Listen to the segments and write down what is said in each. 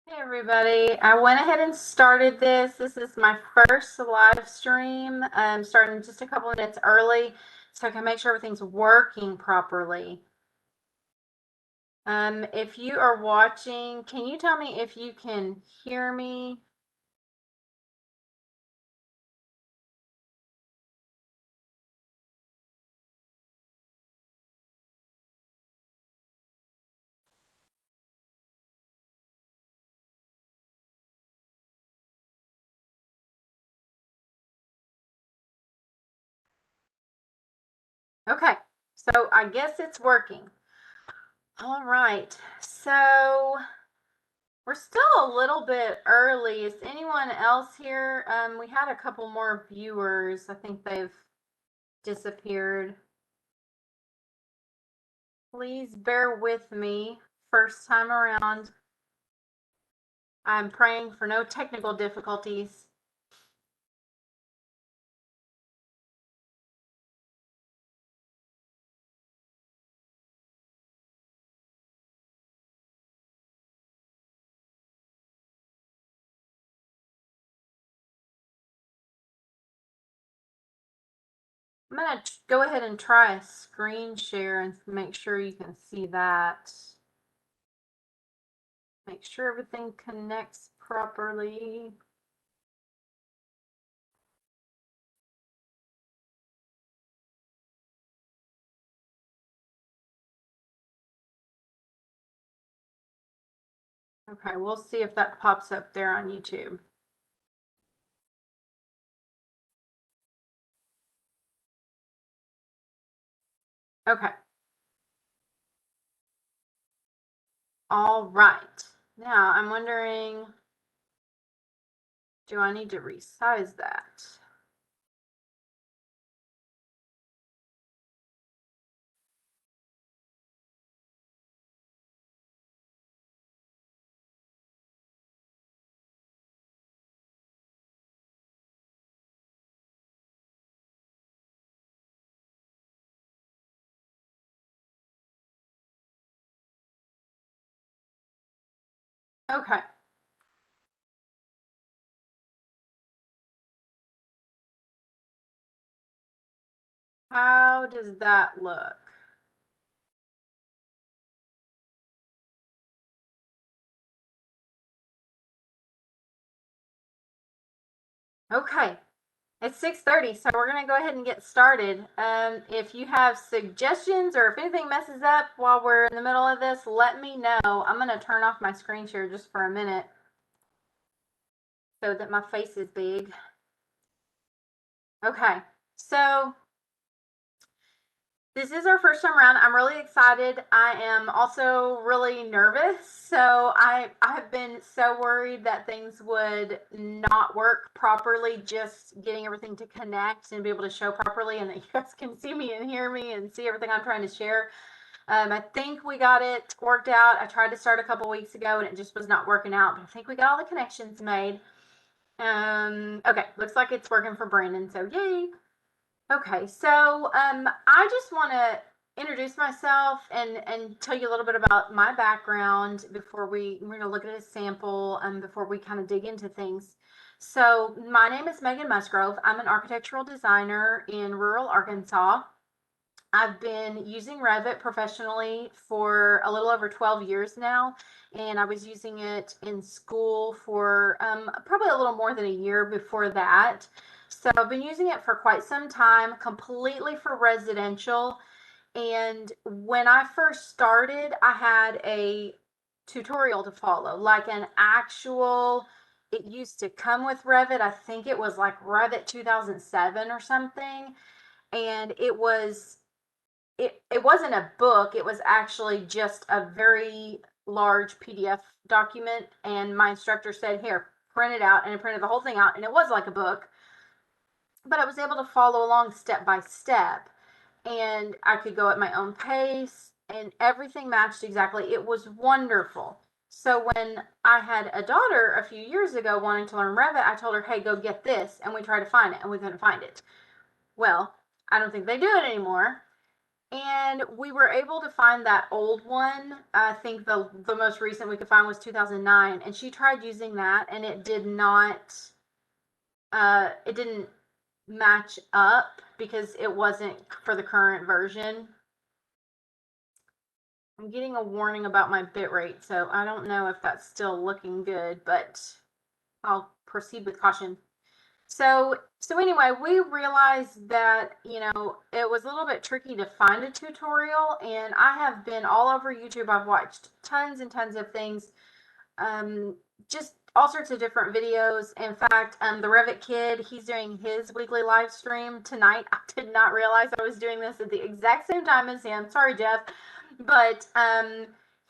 Hey everybody, I went ahead and started this. This is my first live stream. I'm starting just a couple minutes early so I can make sure everything's working properly. If you are watching, can you tell me if you can hear me? Okay, so I guess it's working. All right, so we're still a little bit early. Is anyone else here? We had a couple more viewers. I think they've disappeared. Please bear with me. First time around. I'm praying for no technical difficulties. I'm going to go ahead and try a screen share and make sure you can see that. Make sure everything connects properly. Okay, we'll see if that pops up there on YouTube. Okay. All right. Now I'm wondering, do I need to resize that? Okay. How does that look? Okay. It's 6:30, so we're going to go ahead and get started. If you have suggestions or if anything messes up while we're in the middle of this, let me know. I'm going to turn off my screen share just for a minute so that my face is big. Okay, so this is our first time around. I'm really excited. I am also really nervous. So I've been so worried that things would not work properly, just getting everything to connect and be able to show properly, and that you guys can see me and hear me and see everything I'm trying to share. I think we got it worked out. I tried to start a couple weeks ago and it just was not working out, but I think we got all the connections made. Okay, looks like it's working for Brandon, so yay. Okay, so I just want to introduce myself and tell you a little bit about my background before we're going to look at a sample before we kind of dig into things. So my name is Megan Musgrove. I'm an architectural designer in rural Arkansas. I've been using Revit professionally for a little over 12 years now, and I was using it in school for probably a little more than a year before that. So I've been using it for quite some time, completely for residential. And when I first started, I had a tutorial to follow, like an actual, it used to come with Revit. I think it was like Revit 2007 or something. And it wasn't a book, it was actually just a very large PDF document, and my instructor said, here, print it out, and I printed the whole thing out, and it was like a book, but I was able to follow along step by step, and I could go at my own pace, and everything matched exactly. It was wonderful. So when I had a daughter a few years ago wanting to learn Revit, I told her, hey, go get this, and we tried to find it, and we couldn't find it. Well, I don't think they do it anymore. And we were able to find that old one. I think the most recent we could find was 2009, and she tried using that, and it did not. It didn't match up because it wasn't for the current version. I'm getting a warning about my bitrate, so I don't know if that's still looking good, but I'll proceed with caution. So anyway, we realized that, it was a little bit tricky to find a tutorial, and I have been all over YouTube. I've watched tons and tons of things, just all sorts of different videos. In fact, the Revit Kid, he's doing his weekly live stream tonight. I did not realize I was doing this at the exact same time as him. Sorry, Jeff. But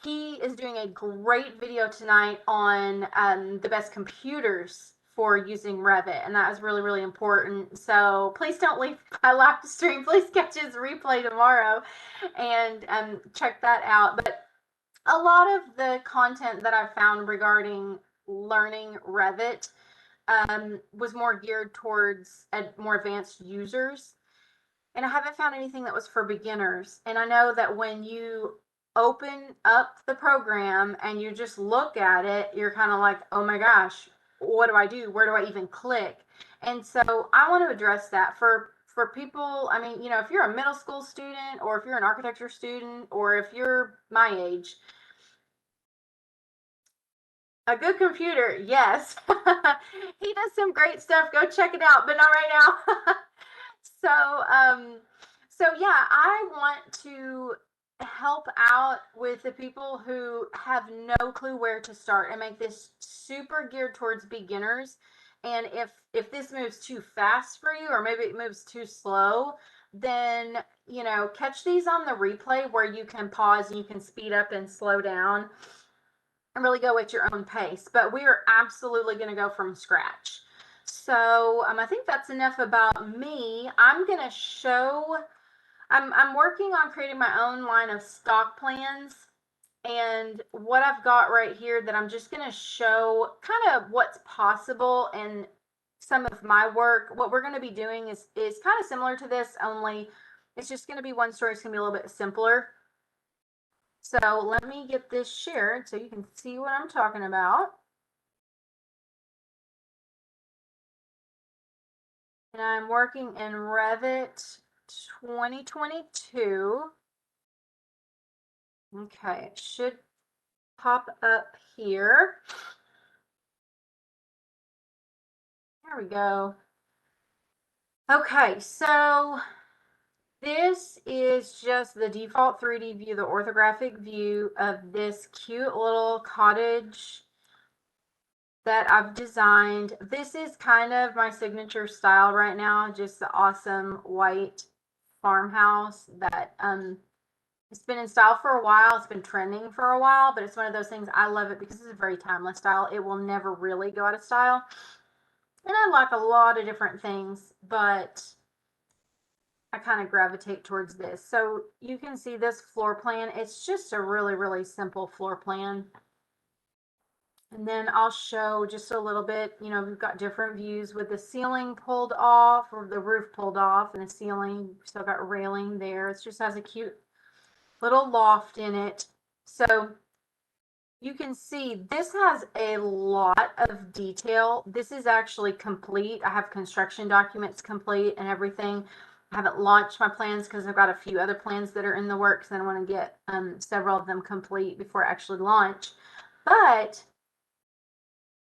he is doing a great video tonight on the best computers for using Revit, and that is really, really important. So please don't leave my live stream. Please catch his replay tomorrow and check that out. But a lot of the content that I found regarding learning Revit was more geared towards more advanced users. And I haven't found anything that was for beginners. And I know that when you open up the program and you just look at it, you're kind of like, oh my gosh, what do I do? Where do I even click? And so I want to address that for people. I mean, if you're a middle school student, or if you're an architecture student, or if you're my age, a good computer, yes. He does some great stuff. Go check it out, but not right now. So yeah, I want to help out with the people who have no clue where to start and make this super geared towards beginners. And if this moves too fast for you, or maybe it moves too slow, then catch these on the replay where you can pause and you can speed up and slow down and really go at your own pace. But we are absolutely going to go from scratch. So I think that's enough about me. I'm going to show, I'm working on creating my own line of stock plans. And what I've got right here that I'm just going to show kind of what's possible and some of my work. What we're going to be doing is kind of similar to this, only it's just going to be one story. It's going to be a little bit simpler. So let me get this shared so you can see what I'm talking about. And I'm working in Revit 2022. Okay, it should pop up here. There we go. Okay, so this is just the default 3D view, the orthographic view of this cute little cottage that I've designed. This is kind of my signature style right now, just the awesome white farmhouse that it's been in style for a while. It's been trending for a while, but it's one of those things. I love it because it's a very timeless style. It will never really go out of style. And I like a lot of different things, but I kind of gravitate towards this. So you can see this floor plan. It's just a really, really simple floor plan. And then I'll show just a little bit, we've got different views with the ceiling pulled off, or the roof pulled off, and the ceiling still got railing there. It just has a cute little loft in it. So you can see this has a lot of detail. This is actually complete. I have construction documents complete and everything. I haven't launched my plans because I've got a few other plans that are in the works, and I want to get several of them complete before I actually launch. But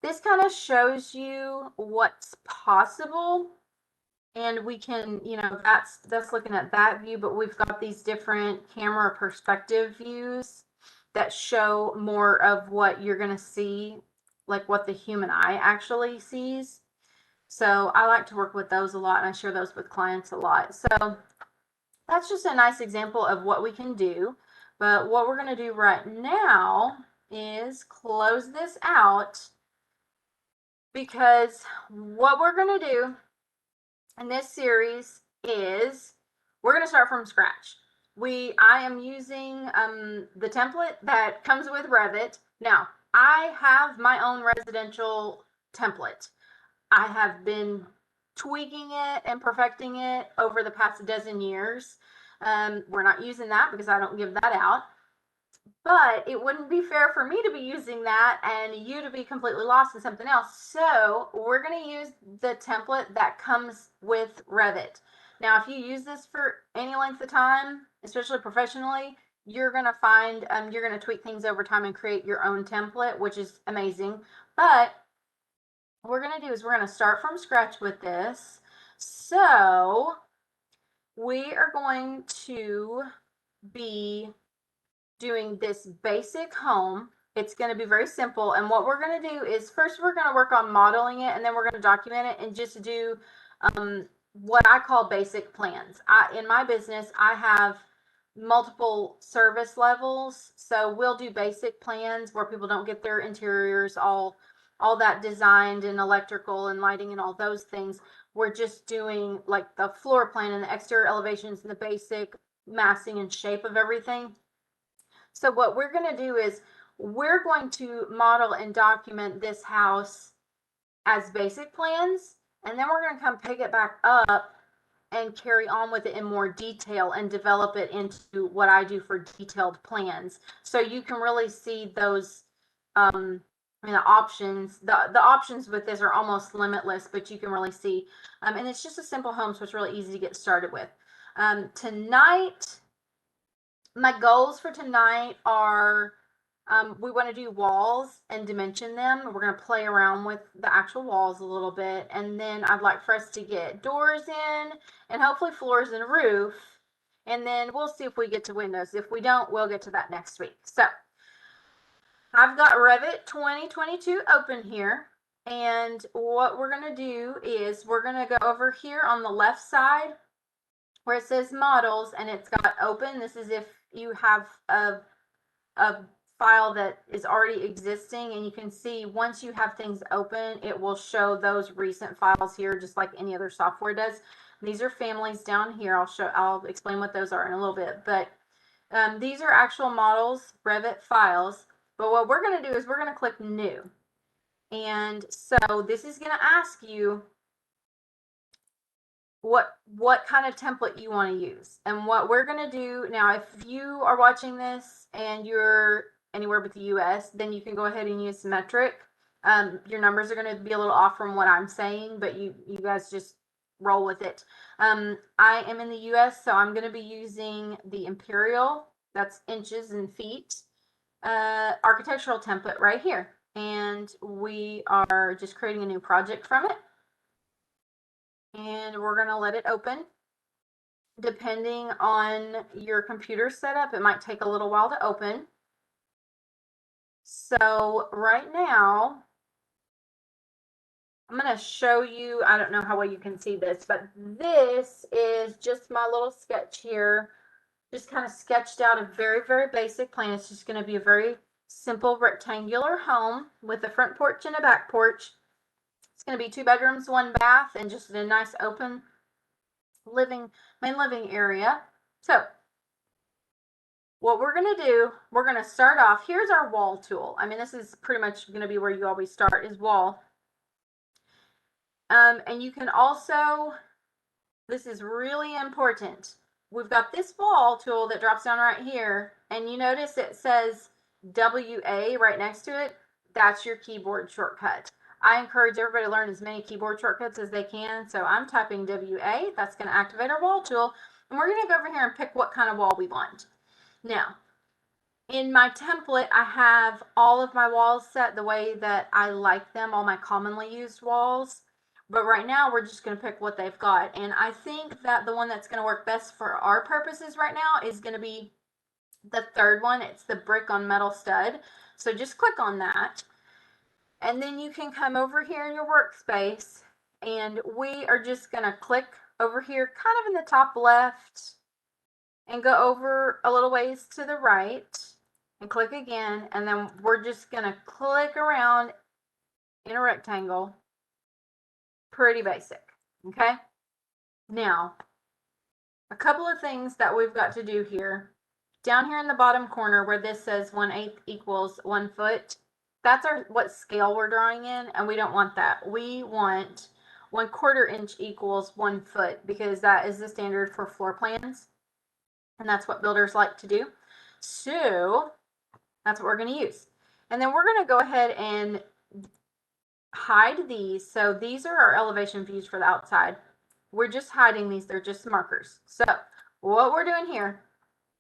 this kind of shows you what's possible. And we can, that's looking at that view, but we've got these different camera perspective views that show more of what you're going to see, like what the human eye actually sees. So I like to work with those a lot, and I share those with clients a lot. So that's just a nice example of what we can do. But what we're going to do right now is close this out, because what we're going to do in this series is we're going to start from scratch. I am using the template that comes with Revit. Now, I have my own residential template. I have been tweaking it and perfecting it over the past dozen years. We're not using that because I don't give that out. But it wouldn't be fair for me to be using that and you to be completely lost in something else. So we're going to use the template that comes with Revit. Now, if you use this for any length of time, especially professionally, you're going to find you're going to tweak things over time and create your own template, which is amazing. But what we're going to do is we're going to start from scratch with this. So we are going to be doing this basic home. It's going to be very simple. And what we're going to do is first we're going to work on modeling it, and then we're going to document it and just do what I call basic plans. In my business, I have multiple service levels. So we'll do basic plans where people don't get their interiors all that designed and electrical and lighting and all those things. We're just doing like the floor plan and the exterior elevations and the basic massing and shape of everything. So what we're going to do is we're going to model and document this house as basic plans, and then we're going to come pick it back up and carry on with it in more detail and develop it into what I do for detailed plans. So you can really see those, the options. The options with this are almost limitless, but you can really see. And it's just a simple home, so it's really easy to get started with. Tonight, my goals for tonight are we want to do walls and dimension them. We're going to play around with the actual walls a little bit. And then I'd like for us to get doors in and hopefully floors and roof. And then we'll see if we get to windows. If we don't, we'll get to that next week. So I've got Revit 2022 open here. And what we're going to do is we're going to go over here on the left side where it says models, and it's got open. This is if you have a file that is already existing, and you can see once you have things open, it will show those recent files here just like any other software does. These are families down here. I'll explain what those are in a little bit, but these are actual models, Revit files. But what we're going to do is we're going to click new. And so this is going to ask you what kind of template you want to use. And what we're going to do now, if you are watching this and you're anywhere but the US, then you can go ahead and use metric. Your numbers are going to be a little off from what I'm saying, but you guys just roll with it. I am in the US, so I'm going to be using the imperial, that's inches and feet, architectural template right here. And we are just creating a new project from it. And we're going to let it open. Depending on your computer setup, it might take a little while to open. So right now, I'm going to show you, I don't know how well you can see this, but this is just my little sketch here. Just kind of sketched out a very, very basic plan. It's just going to be a very simple rectangular home with a front porch and a back porch. It's going to be 2 bedrooms, 1 bath, and just a nice open main living area. So what we're going to do, we're going to start off. Here's our wall tool. I mean, this is pretty much going to be where you always start, is wall. And you can also, this is really important. We've got this wall tool that drops down right here, and you notice it says WA right next to it. That's your keyboard shortcut. I encourage everybody to learn as many keyboard shortcuts as they can. So I'm typing WA. That's going to activate our wall tool. And we're going to go over here and pick what kind of wall we want. Now, in my template, I have all of my walls set the way that I like them, all my commonly used walls. But right now, we're just going to pick what they've got. And I think that the one that's going to work best for our purposes right now is going to be the third one. It's the brick on metal stud. So just click on that. And then you can come over here in your workspace, and we are just going to click over here kind of in the top left and go over a little ways to the right and click again. And then we're just going to click around in a rectangle. Pretty basic. Okay. Now, a couple of things that we've got to do here. Down here in the bottom corner where this says 1/8 equals 1 foot, that's what scale we're drawing in, and we don't want that. We want 1/4 inch equals 1 foot because that is the standard for floor plans. And that's what builders like to do. So that's what we're going to use. And then we're going to go ahead and hide these. So these are our elevation views for the outside. We're just hiding these. They're just markers. So what we're doing here,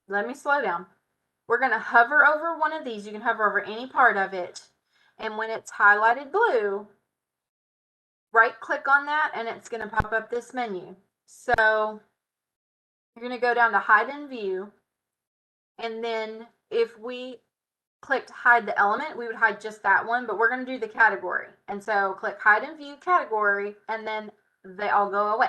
let me slow down. We're going to hover over one of these. You can hover over any part of it. And when it's highlighted blue, right click on that and it's going to pop up this menu. So you're going to go down to hide in view. And then if we clicked hide the element, we would hide just that one, but we're going to do the category. And so click hide in view category, and then they all go away.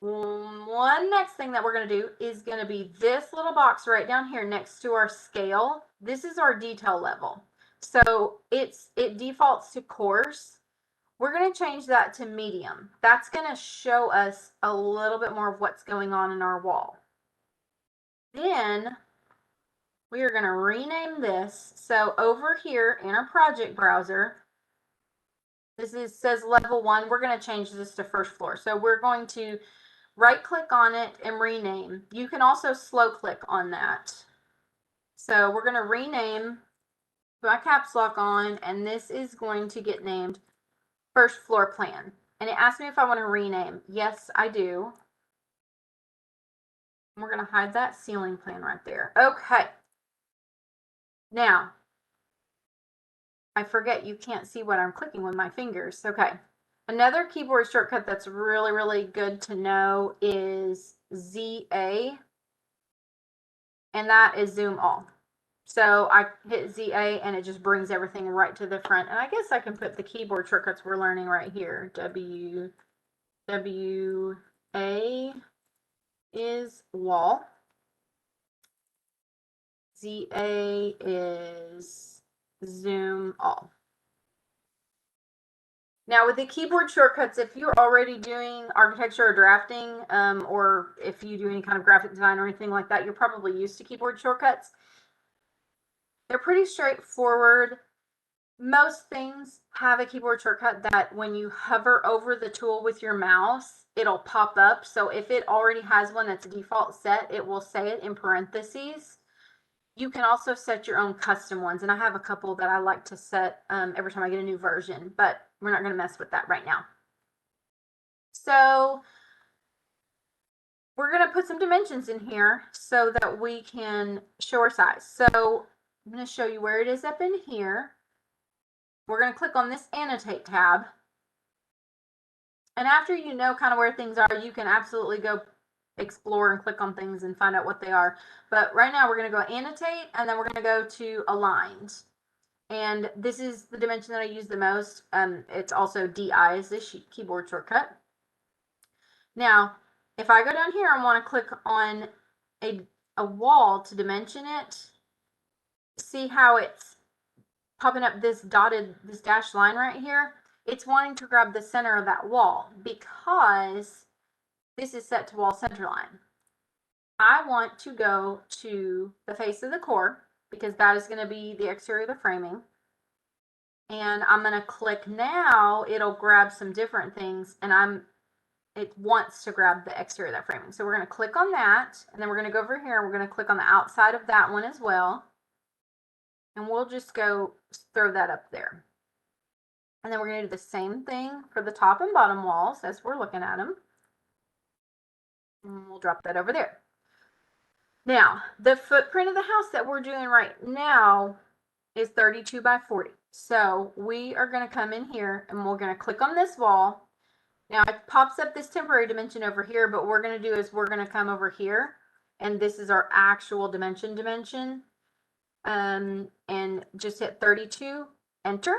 One next thing that we're going to do is going to be this little box right down here next to our scale. This is our detail level. So it defaults to coarse. We're going to change that to medium. That's going to show us a little bit more of what's going on in our wall. Then we are going to rename this. So over here in our project browser, says level 1. We're going to change this to first floor. So we're going to right click on it and rename. You can also slow click on that. So we're going to rename, put my caps lock on, and this is going to get named first floor plan. And it asks me if I want to rename. Yes, I do. We're going to hide that ceiling plan right there. Okay. Now, I forget you can't see what I'm clicking with my fingers. Okay. Another keyboard shortcut that's really, really good to know is ZA, and that is zoom all. So I hit ZA and it just brings everything right to the front. And I guess I can put the keyboard shortcuts we're learning right here. WA is wall. ZA is zoom all. Now with the keyboard shortcuts, if you're already doing architecture or drafting, or if you do any kind of graphic design or anything like that, you're probably used to keyboard shortcuts. They're pretty straightforward. Most things have a keyboard shortcut that when you hover over the tool with your mouse, it'll pop up. So if it already has one that's a default set, it will say it in parentheses. You can also set your own custom ones, and I have a couple that I like to set every time I get a new version, but we're not going to mess with that right now. So we're going to put some dimensions in here so that we can show our size. So I'm going to show you where it is up in here. We're going to click on this annotate tab. And after you know kind of where things are, you can absolutely go explore and click on things and find out what they are. But right now we're going to go annotate, and then we're going to go to aligned. And this is the dimension that I use the most. It's also DI is this keyboard shortcut. Now, if I go down here and want to click on a wall to dimension it, see how it's popping up this dashed line right here? It's wanting to grab the center of that wall because this is set to wall center line. I want to go to the face of the core because that is going to be the exterior of the framing. And I'm going to click now. It'll grab some different things, and it wants to grab the exterior of that framing. So we're going to click on that, and then we're going to go over here and we're going to click on the outside of that one as well. And we'll just go throw that up there. And then we're going to do the same thing for the top and bottom walls as we're looking at them. And we'll drop that over there. Now, the footprint of the house that we're doing right now is 32 by 40. So we are going to come in here and we're going to click on this wall. Now it pops up this temporary dimension over here, but what we're going to do is we're going to come over here, and this is our actual dimension. And just hit 32, enter,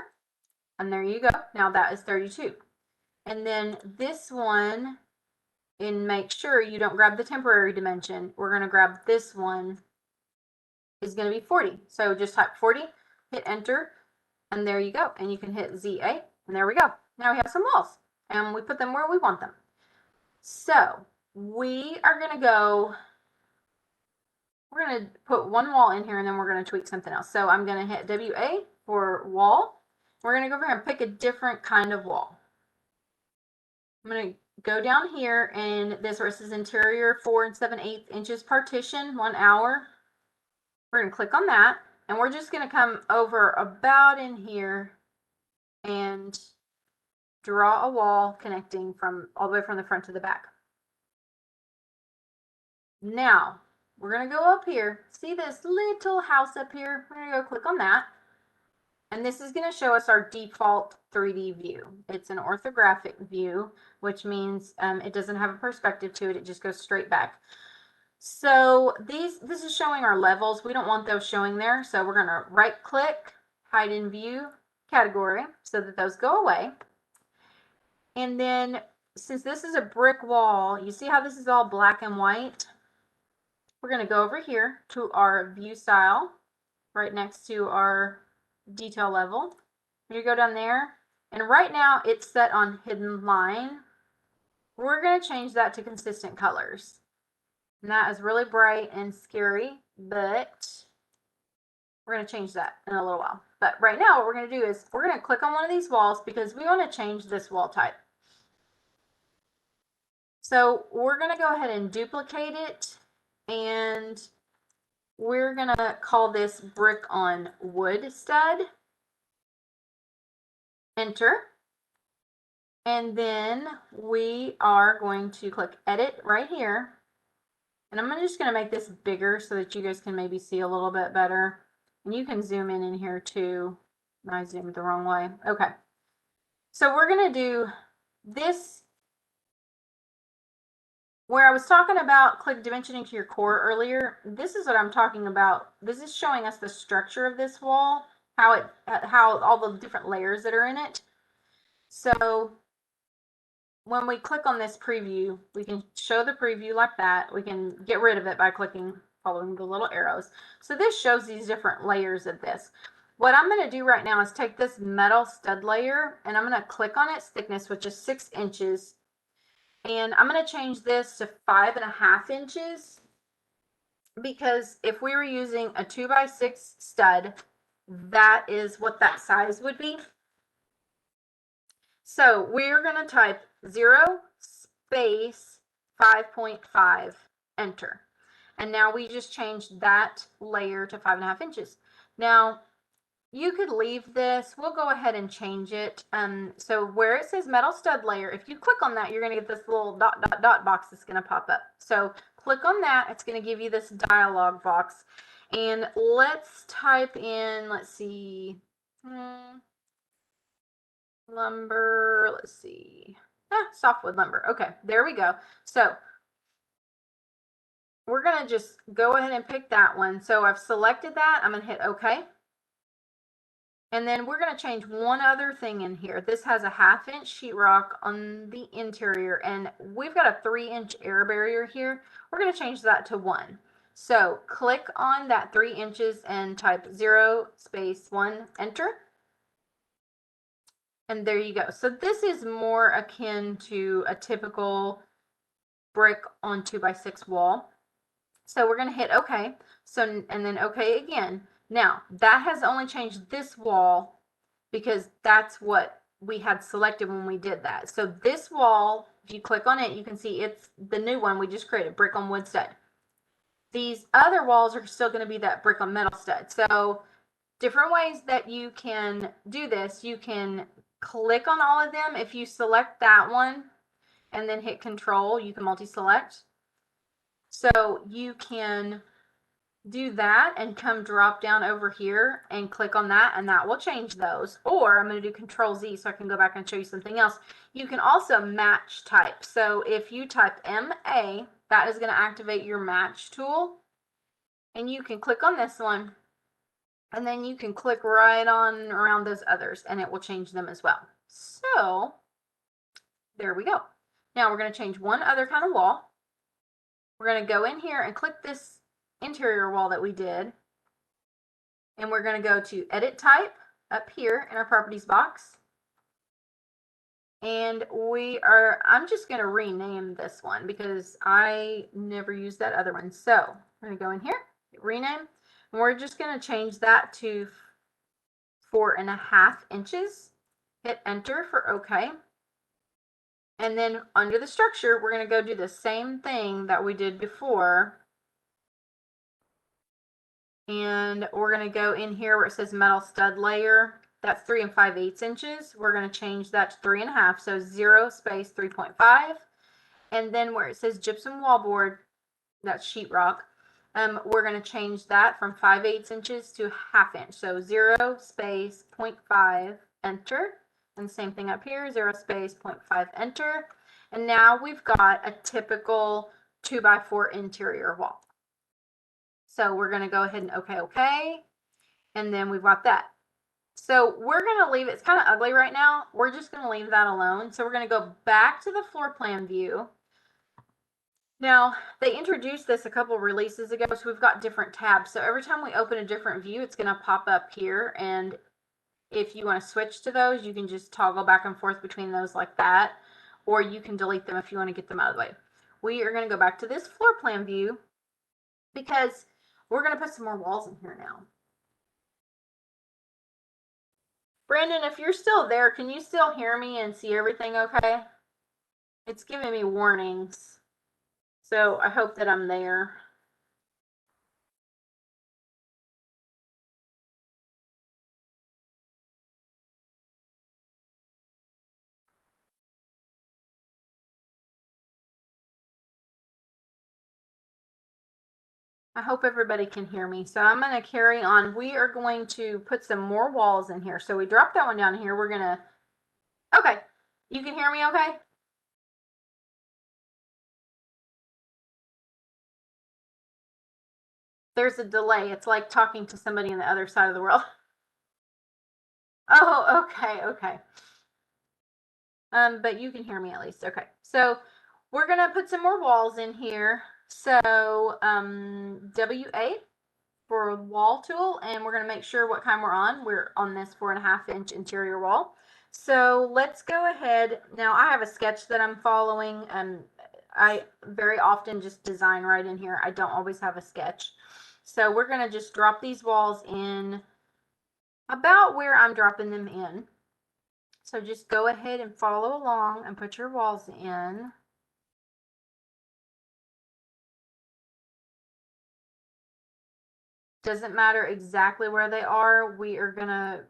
and there you go. Now that is 32. And then this one, and make sure you don't grab the temporary dimension. We're going to grab this one, is going to be 40. So just type 40, hit enter, and there you go. And you can hit ZA, and there we go. Now we have some walls, and we put them where we want them. So we are going to go, we're going to put one wall in here, and then we're going to tweak something else. So I'm going to hit WA for wall. We're going to go over here and pick a different kind of wall. I'm going to go down here, and this where it says interior 4 7/8 inches partition, 1 hour. We're going to click on that, and we're just going to come over about in here and draw a wall connecting from all the way from the front to the back. Now, we're going to go up here. See this little house up here? We're going to go click on that. And this is going to show us our default 3D view. It's an orthographic view, which means it doesn't have a perspective to it. It just goes straight back. So this is showing our levels. We don't want those showing there. So we're going to right click, hide in view category so that those go away. And then since this is a brick wall, you see how this is all black and white? We're going to go over here to our view style right next to our detail level. You go down there, and right now it's set on hidden line. We're going to change that to consistent colors. And that is really bright and scary, but we're going to change that in a little while. But right now what we're going to do is we're going to click on one of these walls because we want to change this wall type. So we're going to go ahead and duplicate it, and we're going to call this brick on wood stud. Enter. And then we are going to click edit right here. And I'm just going to make this bigger so that you guys can maybe see a little bit better. And you can zoom in here too. I zoomed the wrong way. Okay. So we're going to do this. Where I was talking about click dimensioning to your core earlier, this is what I'm talking about. This is showing us the structure of this wall, how all the different layers that are in it. So when we click on this preview, we can show the preview like that. We can get rid of it by following the little arrows. So this shows these different layers of this. What I'm going to do right now is take this metal stud layer, and I'm going to click on its thickness, which is 6 inches. And I'm going to change this to 5.5 inches, because if we were using a 2x6 stud, that is what that size would be. So we're going to type 0 space 5.5, enter. And now we just changed that layer to 5.5 inches. Now, you could leave this. We'll go ahead and change it. So where it says metal stud layer, if you click on that, you're going to get this little dot, dot, dot box that's going to pop up. So click on that. It's going to give you this dialog box. And let's type in, let's see, lumber, let's see, softwood lumber. Okay, there we go. So we're going to just go ahead and pick that one. So I've selected that. I'm going to hit OK. And then we're going to change one other thing in here. This has a 1/2 inch sheetrock on the interior, and we've got a 3-inch air barrier here. We're going to change that to 1. So click on that 3 inches and type 0 space 1, enter. And there you go. So this is more akin to a typical brick on 2x6 wall. So we're going to hit OK. So, and then OK again. Now, that has only changed this wall because that's what we had selected when we did that. So this wall, if you click on it, you can see it's the new one we just created, brick on wood stud. These other walls are still going to be that brick on metal stud. So different ways that you can do this. You can click on all of them. If you select that one and then hit Control, you can multi-select. So you can do that and come drop down over here and click on that, and that will change those. Or I'm going to do Control Z so I can go back and show you something else. You can also match type. So if you type MA, that is going to activate your match tool, and you can click on this one, and then you can click right on around those others, and it will change them as well. So there we go. Now we're going to change one other kind of wall. We're going to go in here and click this interior wall that we did, and we're going to go to edit type up here in our properties box, and I'm just going to rename this one because I never used that other one. So we're going to go in here, rename, and we're just going to change that to 4.5 inches. Hit enter for OK. And then under the structure, we're going to go do the same thing that we did before. And we're going to go in here where it says metal stud layer. That's 3 5/8 inches. We're going to change that to 3.5. So 0 space 3.5. And then where it says gypsum wallboard, that's sheetrock, we're going to change that from 5/8 inches to 1/2 inch. So 0 space 0.5, enter. And same thing up here, 0 space 0.5, enter. And now we've got a typical 2x4 interior wall. So we're going to go ahead and okay. And then we've got that. So we're going to leave, it's kind of ugly right now. We're just going to leave that alone. So we're going to go back to the floor plan view. Now, they introduced this a couple releases ago, so we've got different tabs. So every time we open a different view, it's going to pop up here. And if you want to switch to those, you can just toggle back and forth between those like that, or you can delete them if you want to get them out of the way. We are going to go back to this floor plan view because we're going to put some more walls in here now. Brandon, if you're still there, can you still hear me and see everything okay? It's giving me warnings. So I hope that I'm there. I hope everybody can hear me. So I'm going to carry on. We are going to put some more walls in here. So we dropped that one down here. We're going to, okay. You can hear me okay? There's a delay. It's like talking to somebody on the other side of the world. Oh, okay. But you can hear me at least. Okay. So we're going to put some more walls in here. So, WA for wall tool, and we're going to make sure what kind we're on. We're on this 4.5 inch interior wall. So let's go ahead. Now I have a sketch that I'm following. I very often just design right in here. I don't always have a sketch. So we're going to just drop these walls in about where I'm dropping them in. So just go ahead and follow along and put your walls in. Doesn't matter exactly where they are. We are going to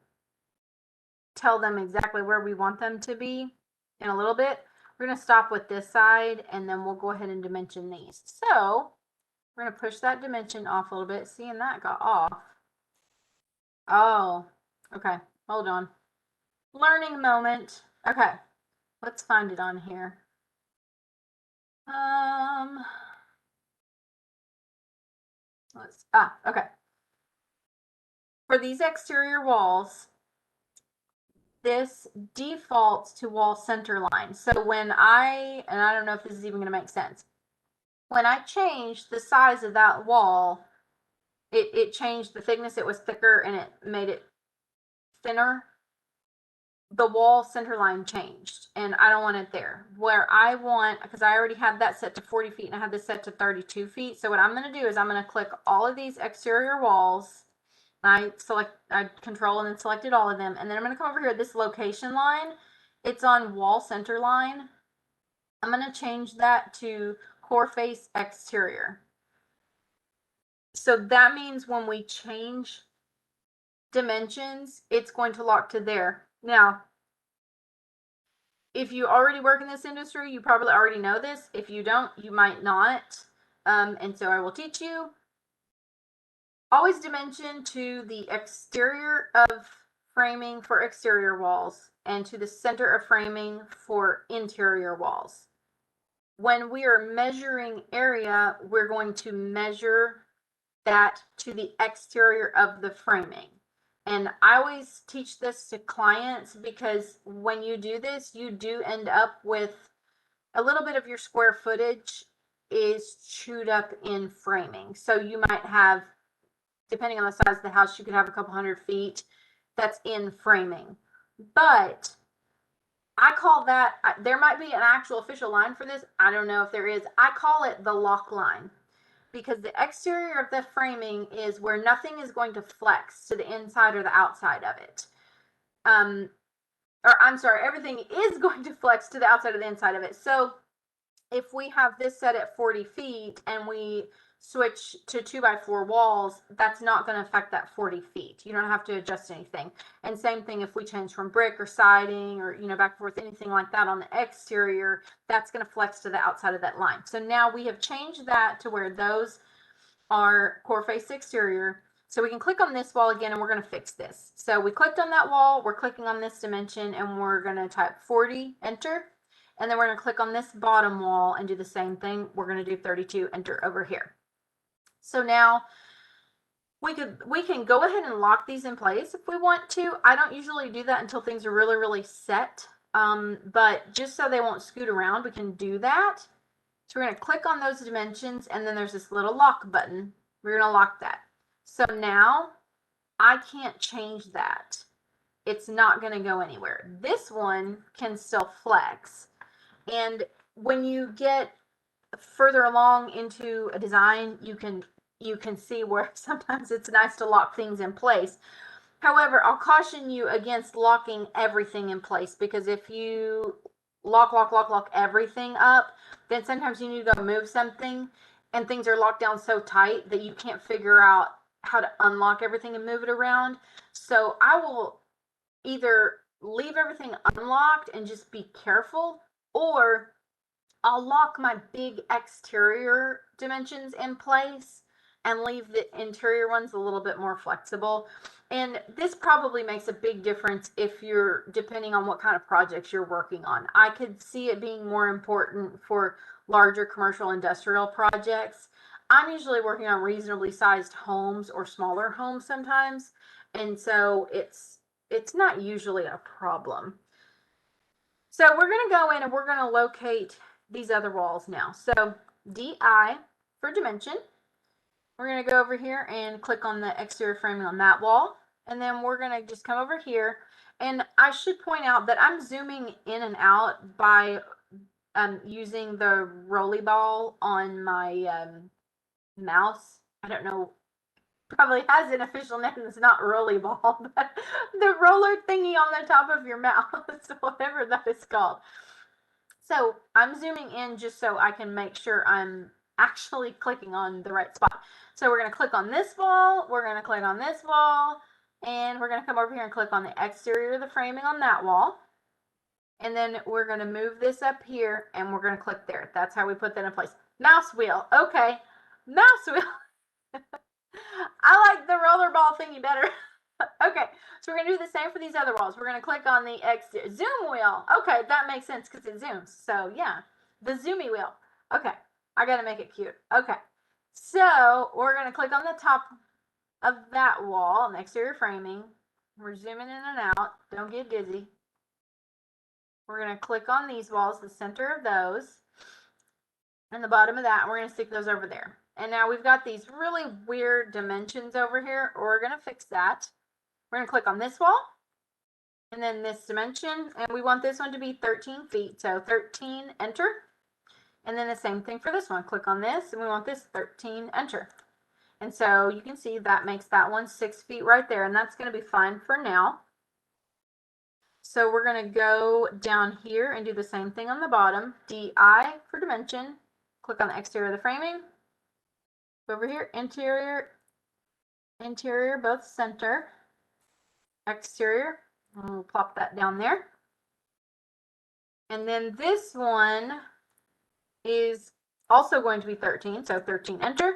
tell them exactly where we want them to be in a little bit. We're going to stop with this side and then we'll go ahead and dimension these. So we're going to push that dimension off a little bit. Seeing that got off. Oh, okay. Hold on. Learning moment. Okay. Let's find it on here. Okay. For these exterior walls, this defaults to wall center line. So when I don't know if this is even going to make sense. When I changed the size of that wall, it changed the thickness. It was thicker and it made it thinner. The wall center line changed and I don't want it there. Where I want, because I already have that set to 40 feet and I have this set to 32 feet. So what I'm going to do is I'm going to click all of these exterior walls. I control and then selected all of them. And then I'm going to come over here, this location line. It's on wall center line. I'm going to change that to core face exterior. So that means when we change dimensions, it's going to lock to there. Now, if you already work in this industry, you probably already know this. If you don't, you might not. And so I will teach you. Always dimension to the exterior of framing for exterior walls and to the center of framing for interior walls. When we are measuring area, we're going to measure that to the exterior of the framing. And I always teach this to clients because when you do this, you do end up with a little bit of your square footage is chewed up in framing. So you might have, depending on the size of the house, you could have a couple 100 feet that's in framing. But I call that, there might be an actual official line for this. I don't know if there is. I call it the lock line. Because the exterior of the framing is where nothing is going to flex to the inside or the outside of it. or I'm sorry, everything is going to flex to the outside of the inside of it. So if we have this set at 40 feet and we switch to 2x4 walls, that's not going to affect that 40 feet. You don't have to adjust anything. And same thing if we change from brick or siding or, you know, back and forth, anything like that on the exterior, that's going to flex to the outside of that line. So now we have changed that to where those are core face exterior. So we can click on this wall again and we're going to fix this. So we clicked on that wall, we're clicking on this dimension and we're going to type 40, enter. And then we're going to click on this bottom wall and do the same thing. We're going to do 32, enter over here. So now we can go ahead and lock these in place if we want to. I don't usually do that until things are really, really set. But just so they won't scoot around, we can do that. So we're going to click on those dimensions and then there's this little lock button. We're going to lock that. So now I can't change that. It's not going to go anywhere. This one can still flex. And when you get further along into a design, you can see where sometimes it's nice to lock things in place. However, I'll caution you against locking everything in place, because if you lock everything up, then sometimes you need to go move something and things are locked down so tight that you can't figure out how to unlock everything and move it around. So I will either leave everything unlocked and just be careful, or I'll lock my big exterior dimensions in place and leave the interior ones a little bit more flexible. And this probably makes a big difference if you're, depending on what kind of projects you're working on. I could see it being more important for larger commercial industrial projects. I'm usually working on reasonably sized homes or smaller homes sometimes, and so it's not usually a problem. So we're going to go in and we're going to locate these other walls now. So DI for dimension. We're going to go over here and click on the exterior framing on that wall. And then we're going to just come over here. And I should point out that I'm zooming in and out by using the rolly ball on my mouse. I don't know, probably has an official name that's not rolly ball, but the roller thingy on the top of your mouse, whatever that is called. So I'm zooming in just so I can make sure I'm actually clicking on the right spot. So we're going to click on this wall, we're going to click on this wall, and we're going to come over here and click on the exterior of the framing on that wall. And then we're going to move this up here and we're going to click there. That's how we put that in place. Mouse wheel. Okay. Mouse wheel. I like the rollerball thingy better. Okay, so we're going to do the same for these other walls. We're going to click on the exterior zoom wheel. Okay, that makes sense because it zooms. So yeah, the zoomy wheel. Okay, I got to make it cute. Okay, so we're going to click on the top of that wall on the exterior framing. We're zooming in and out. Don't get dizzy. We're going to click on these walls, the center of those, and the bottom of that, and we're going to stick those over there. And now we've got these really weird dimensions over here. We're going to fix that. We're going to click on this wall and then this dimension, and we want this one to be 13 feet. So 13, enter. And then the same thing for this one. Click on this and we want this 13, enter. And so you can see that makes that one 6 feet right there, and that's going to be fine for now. So we're going to go down here and do the same thing on the bottom. DI for dimension. Click on the exterior of the framing. Over here, interior, both center, exterior. We'll plop that down there. And then this one is also going to be 13, so 13, enter.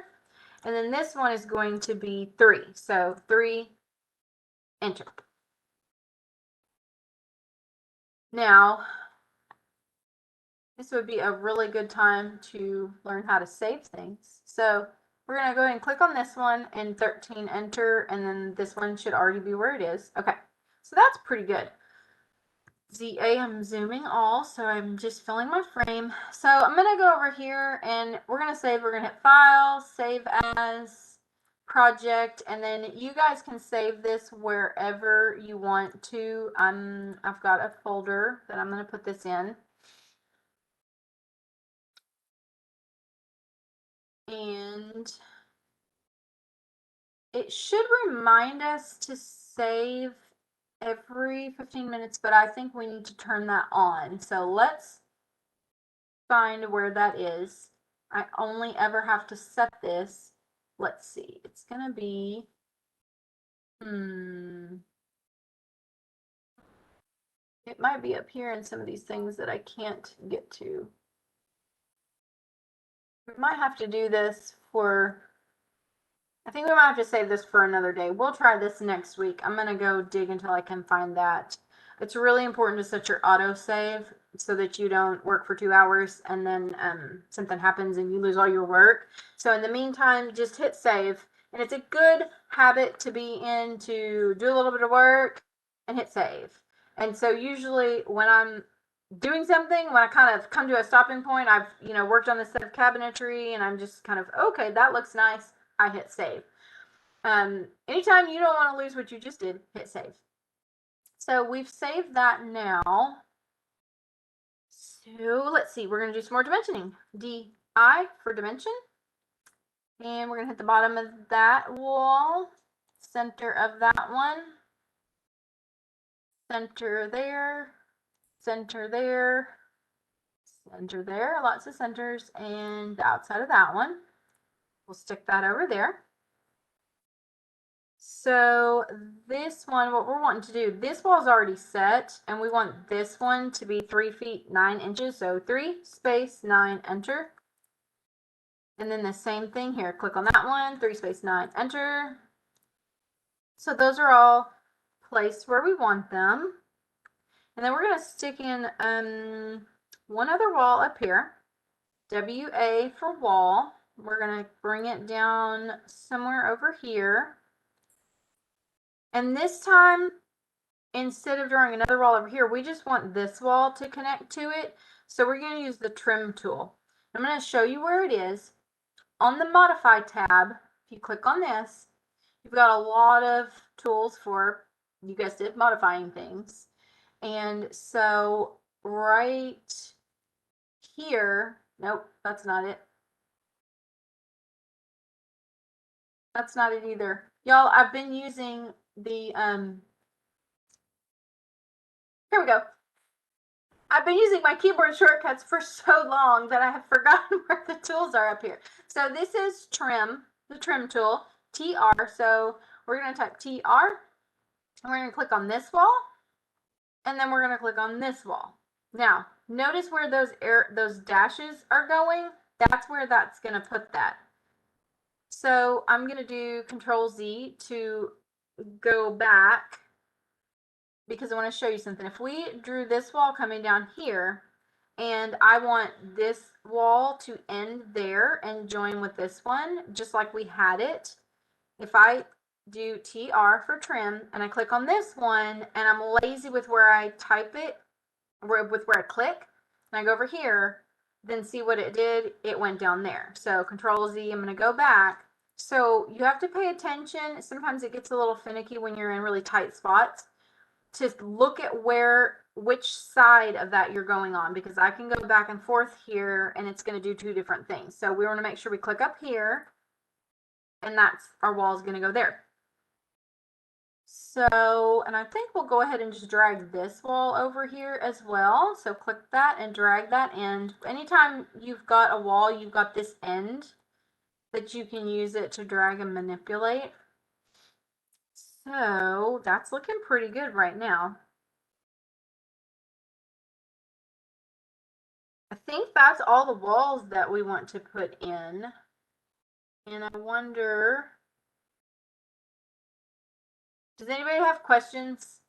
And then this one is going to be 3, so 3, enter. Now, this would be a really good time to learn how to save things. So we're going to go ahead and click on this one and 13, enter, and then this one should already be where it is. Okay, so that's pretty good. ZA, I'm zooming all, so I'm just filling my frame. So I'm going to go over here and we're going to save. We're going to hit File, Save As, Project, and then you guys can save this wherever you want to. I've got a folder that I'm going to put this in. And it should remind us to save every 15 minutes, but I think we need to turn that on. So let's find where that is. I only ever have to set this. Let's see. It's going to be, it might be up here in some of these things that I can't get to. We might have to do this for, I think we might have to save this for another day. We'll try this next week. I'm going to go dig until I can find that. It's really important to set your auto save so that you don't work for 2 hours and then something happens and you lose all your work. So in the meantime, just hit save. And it's a good habit to be in to do a little bit of work and hit save. And so usually when I'm doing something, when I kind of come to a stopping point, I've worked on this set of cabinetry and I'm just kind of, okay, that looks nice. I hit save. Anytime you don't want to lose what you just did, hit save. So we've saved that now. So let's see, we're going to do some more dimensioning. DI for dimension. And we're going to hit the bottom of that wall, center of that one, center there, center there, center there, lots of centers, and the outside of that one. We'll stick that over there. So this one, what we're wanting to do, this wall is already set, and we want this one to be 3 feet 9 inches. So 3 space 9 enter. And then the same thing here. Click on that one, 3 space 9 enter. So those are all placed where we want them. And then we're going to stick in one other wall up here. WA for wall. We're going to bring it down somewhere over here. And this time, instead of drawing another wall over here, we just want this wall to connect to it. So we're going to use the trim tool. I'm going to show you where it is. On the modify tab, if you click on this, you've got a lot of tools for, you guessed it, modifying things. And so right here, nope, that's not it. That's not it either. Y'all, I've been using the, here we go. I've been using my keyboard shortcuts for so long that I have forgotten where the tools are up here. So this is trim, the trim tool, TR. So we're going to type TR, and we're going to click on this wall, and then we're going to click on this wall. Now, notice where those dashes are going. That's where that's going to put that. So I'm going to do Control Z to go back, because I want to show you something. If we drew this wall coming down here, and I want this wall to end there and join with this one, just like we had it. If I do TR for trim, and I click on this one, and I'm lazy with where I type it, with where I click, and I go over here, then see what it did? It went down there. So Control Z, I'm going to go back. So you have to pay attention. Sometimes it gets a little finicky when you're in really tight spots, to look at which side of that you're going on, because I can go back and forth here and it's going to do 2 different things. So we want to make sure we click up here, and that's our wall is going to go there. So, and I think we'll go ahead and just drag this wall over here as well. So click that and drag that. And anytime you've got a wall, you've got this end that you can use it to drag and manipulate. So that's looking pretty good right now. I think that's all the walls that we want to put in. And I wonder, does anybody have questions?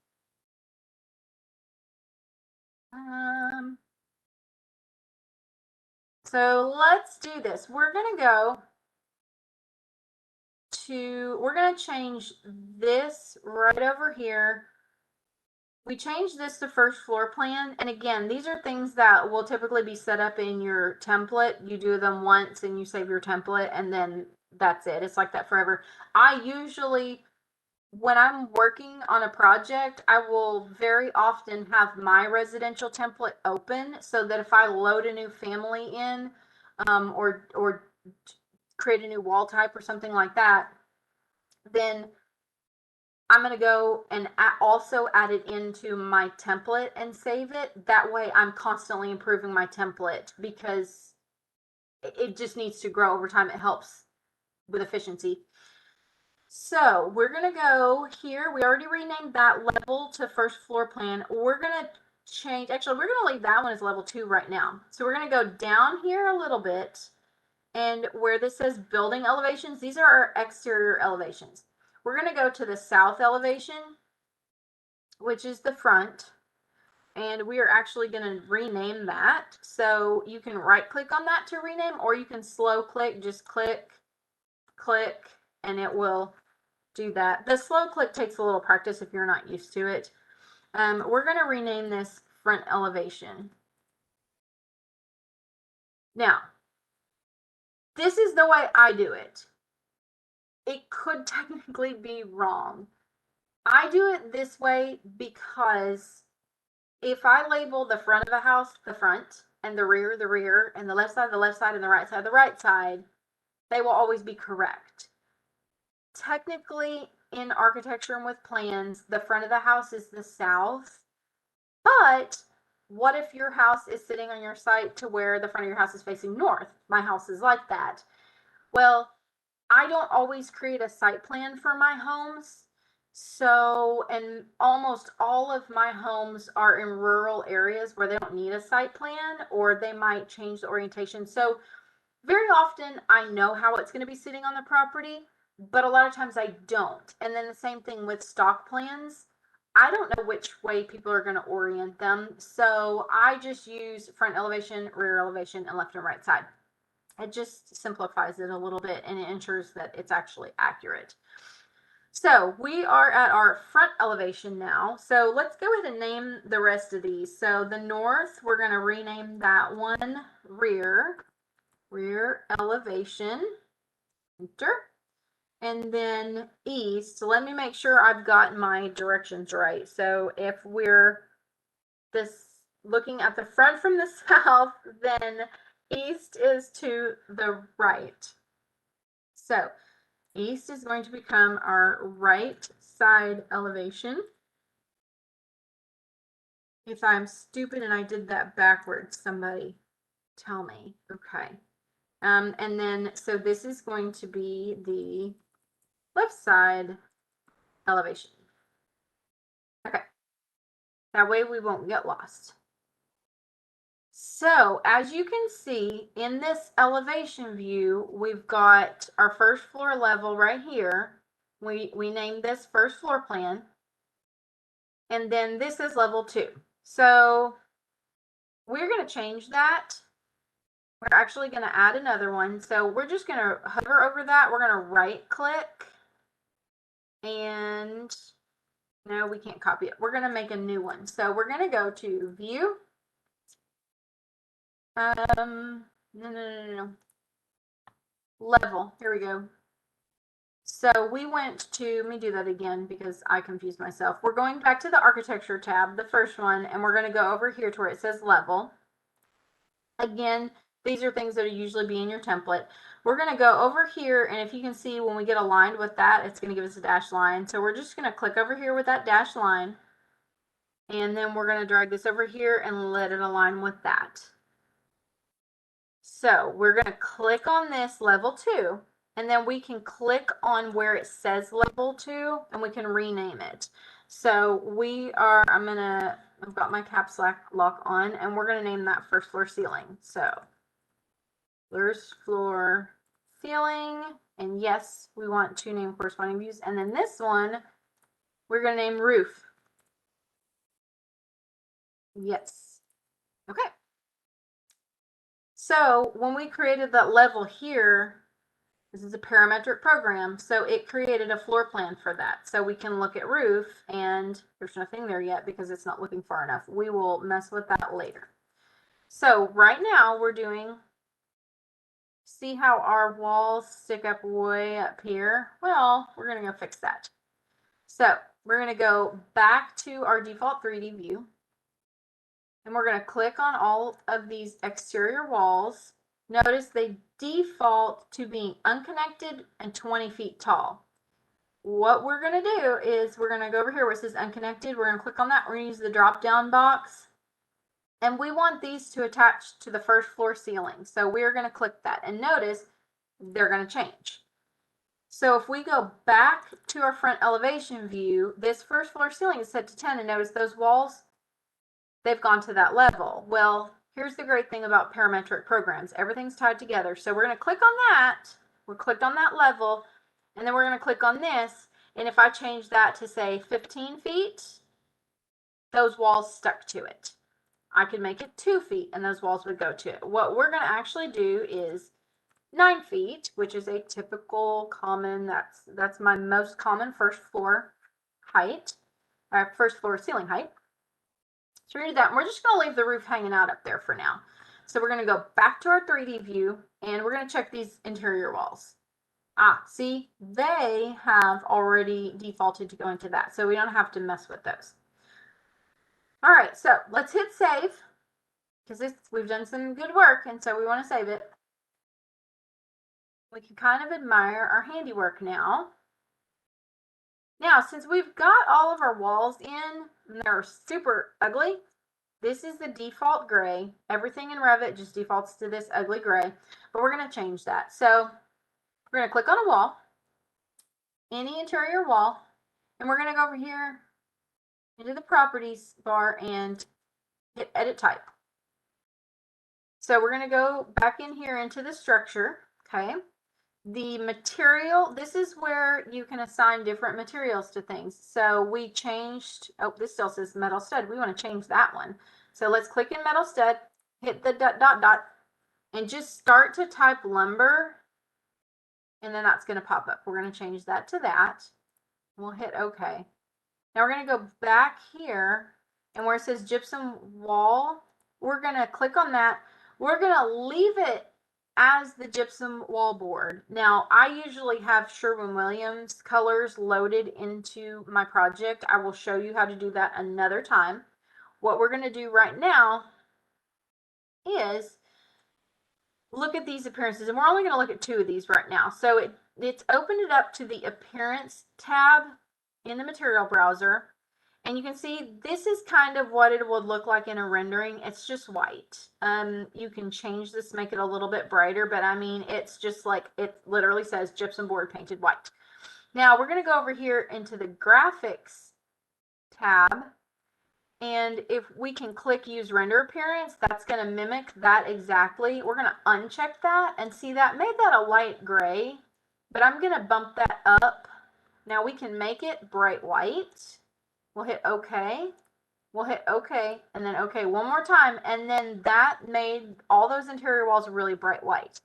So let's do this. We're going to change this right over here. We changed this to first floor plan. And again, these are things that will typically be set up in your template. You do them once and you save your template, and then that's it. It's like that forever. I usually, when I'm working on a project, I will very often have my residential template open, so that if I load a new family in, or create a new wall type or something like that, then I'm going to go and also add it into my template and save it. That way I'm constantly improving my template because it just needs to grow over time. It helps with efficiency. So we're going to go here. We already renamed that level to first floor plan. We're going to change, actually, we're going to leave that one as level 2 right now. So we're going to go down here a little bit, and where this says building elevations, these are our exterior elevations. We're going to go to the south elevation, which is the front, and we are actually going to rename that. So you can right click on that to rename, or you can slow click, just click, and it will do that. The slow click takes a little practice if you're not used to it. We're going to rename this front elevation. Now, this is the way I do it. It could technically be wrong. I do it this way because if I label the front of a house the front, and the rear, and the left side, and the right side, the right side, they will always be correct. Technically, in architecture and with plans, the front of the house is the south, but what if your house is sitting on your site to where the front of your house is facing north? My house is like that. Well, I don't always create a site plan for my homes. So, and almost all of my homes are in rural areas where they don't need a site plan, or they might change the orientation. So very often I know how it's going to be sitting on the property, but a lot of times I don't. And then the same thing with stock plans. I don't know which way people are going to orient them. So I just use front elevation, rear elevation, and left and right side. It just simplifies it a little bit, and it ensures that it's actually accurate. So we are at our front elevation now. So let's go ahead and name the rest of these. So the north, we're going to rename that one rear elevation. Enter. And then east, let me make sure I've got my directions right. So if we're looking at the front from the south, then east is to the right. So east is going to become our right side elevation. If I'm stupid and I did that backwards, somebody tell me. Okay. And then, so this is going to be the left side elevation. Okay. That way we won't get lost. So as you can see in this elevation view, we've got our first floor level right here. We named this first floor plan. And then this is level 2. So we're going to change that. We're actually going to add another one. So we're just going to hover over that. We're going to right click. And no, we can't copy it. We're going to make a new one. So we're going to go to view. No. Level. Here we go. So we went to, let me do that again because I confused myself. We're going back to the architecture tab, the first one, and we're going to go over here to where it says level. Again, these are things that will usually be in your template. We're going to go over here, and if you can see when we get aligned with that, it's going to give us a dashed line. So we're just going to click over here with that dashed line, and then we're going to drag this over here and let it align with that. So we're going to click on this level 2, and then we can click on where it says level 2, and we can rename it. So I've got my caps lock on, and we're going to name that first floor ceiling. So first floor ceiling, and yes, we want to name corresponding views. And then this one, we're going to name roof. Yes. Okay. So when we created that level here, this is a parametric program, so it created a floor plan for that. So we can look at roof, and there's nothing there yet because it's not looking far enough. We will mess with that later. So right now we're doing, see how our walls stick up way up here? Well, we're going to go fix that. So we're going to go back to our default 3D view, and we're going to click on all of these exterior walls. Notice they default to being unconnected and 20 feet tall. what we're going to do is we're going to go over here where it says unconnected. We're going to click on that. We're going to use the drop down box. And we want these to attach to the first floor ceiling. So we're going to click that. And notice they're going to change. So if we go back to our front elevation view, this first floor ceiling is set to 10. And notice those walls, they've gone to that level. Well, here's the great thing about parametric programs. Everything's tied together. So we're going to click on that. We're clicked on that level. And then we're going to click on this. And if I change that to say 15 feet, those walls stuck to it. I could make it 2 feet and those walls would go to it. What we're going to actually do is 9 feet, which is a typical common, that's my most common first floor height, first floor ceiling height. So we're going to do that. And we're just going to leave the roof hanging out up there for now. So we're going to go back to our 3D view and we're going to check these interior walls. See, they have already defaulted to go into that. So we don't have to mess with those. All right, so let's hit save because we've done some good work and so we want to save it. We can kind of admire our handiwork now. Now, since we've got all of our walls in and they're super ugly, this is the default gray. Everything in Revit just defaults to this ugly gray, but we're going to change that. So we're going to click on a wall, any interior wall, and we're going to go over here into the properties bar and hit edit type. So we're going to go back in here into the structure, okay? The material, this is where you can assign different materials to things. So we changed, oh, this still says metal stud. We want to change that one. So let's click in metal stud, hit the dot, dot, dot, and just start to type lumber. And then that's going to pop up. We're going to change that to that. We'll hit OK. Now we're going to go back here and where it says gypsum wall, we're going to click on that. We're going to leave it as the gypsum wall board. Now, I usually have Sherwin-Williams colors loaded into my project. I will show you how to do that another time. What we're going to do right now is look at these appearances, and we're only going to look at 2 of these right now. So it's opened it up to the Appearance tab in the Material Browser. And you can see this is kind of what it would look like in a rendering. It's just white. You can change this, make it a little bit brighter, but I mean, it's just like, it literally says gypsum board painted white. Now we're going to go over here into the Graphics tab. And if we can click Use Render Appearance, that's going to mimic that exactly. We're going to uncheck that and see that made that a light gray, but I'm going to bump that up. Now we can make it bright white. We'll hit OK. We'll hit OK and then OK one more time. And then that made all those interior walls really bright white.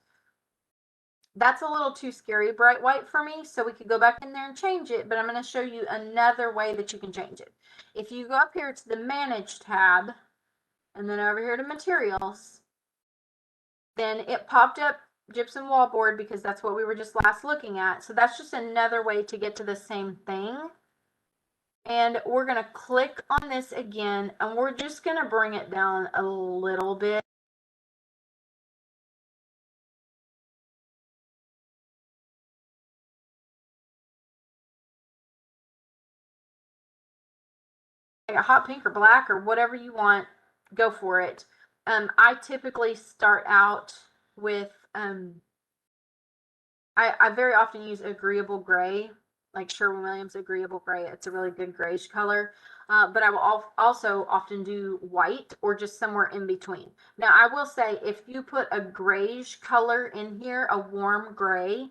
That's a little too scary bright white for me, so we could go back in there and change it, but I'm going to show you another way that you can change it. If you go up here to the Manage tab, and then over here to Materials, then it popped up gypsum wallboard because that's what we were just last looking at. So that's just another way to get to the same thing. And we're going to click on this again, and we're just going to bring it down a little bit. A hot pink or black or whatever you want, go for it. I typically start out with, I very often use agreeable gray, like Sherwin-Williams agreeable gray. It's a really good grayish color. But I will also often do white or just somewhere in between. Now, I will say if you put a grayish color in here, a warm gray,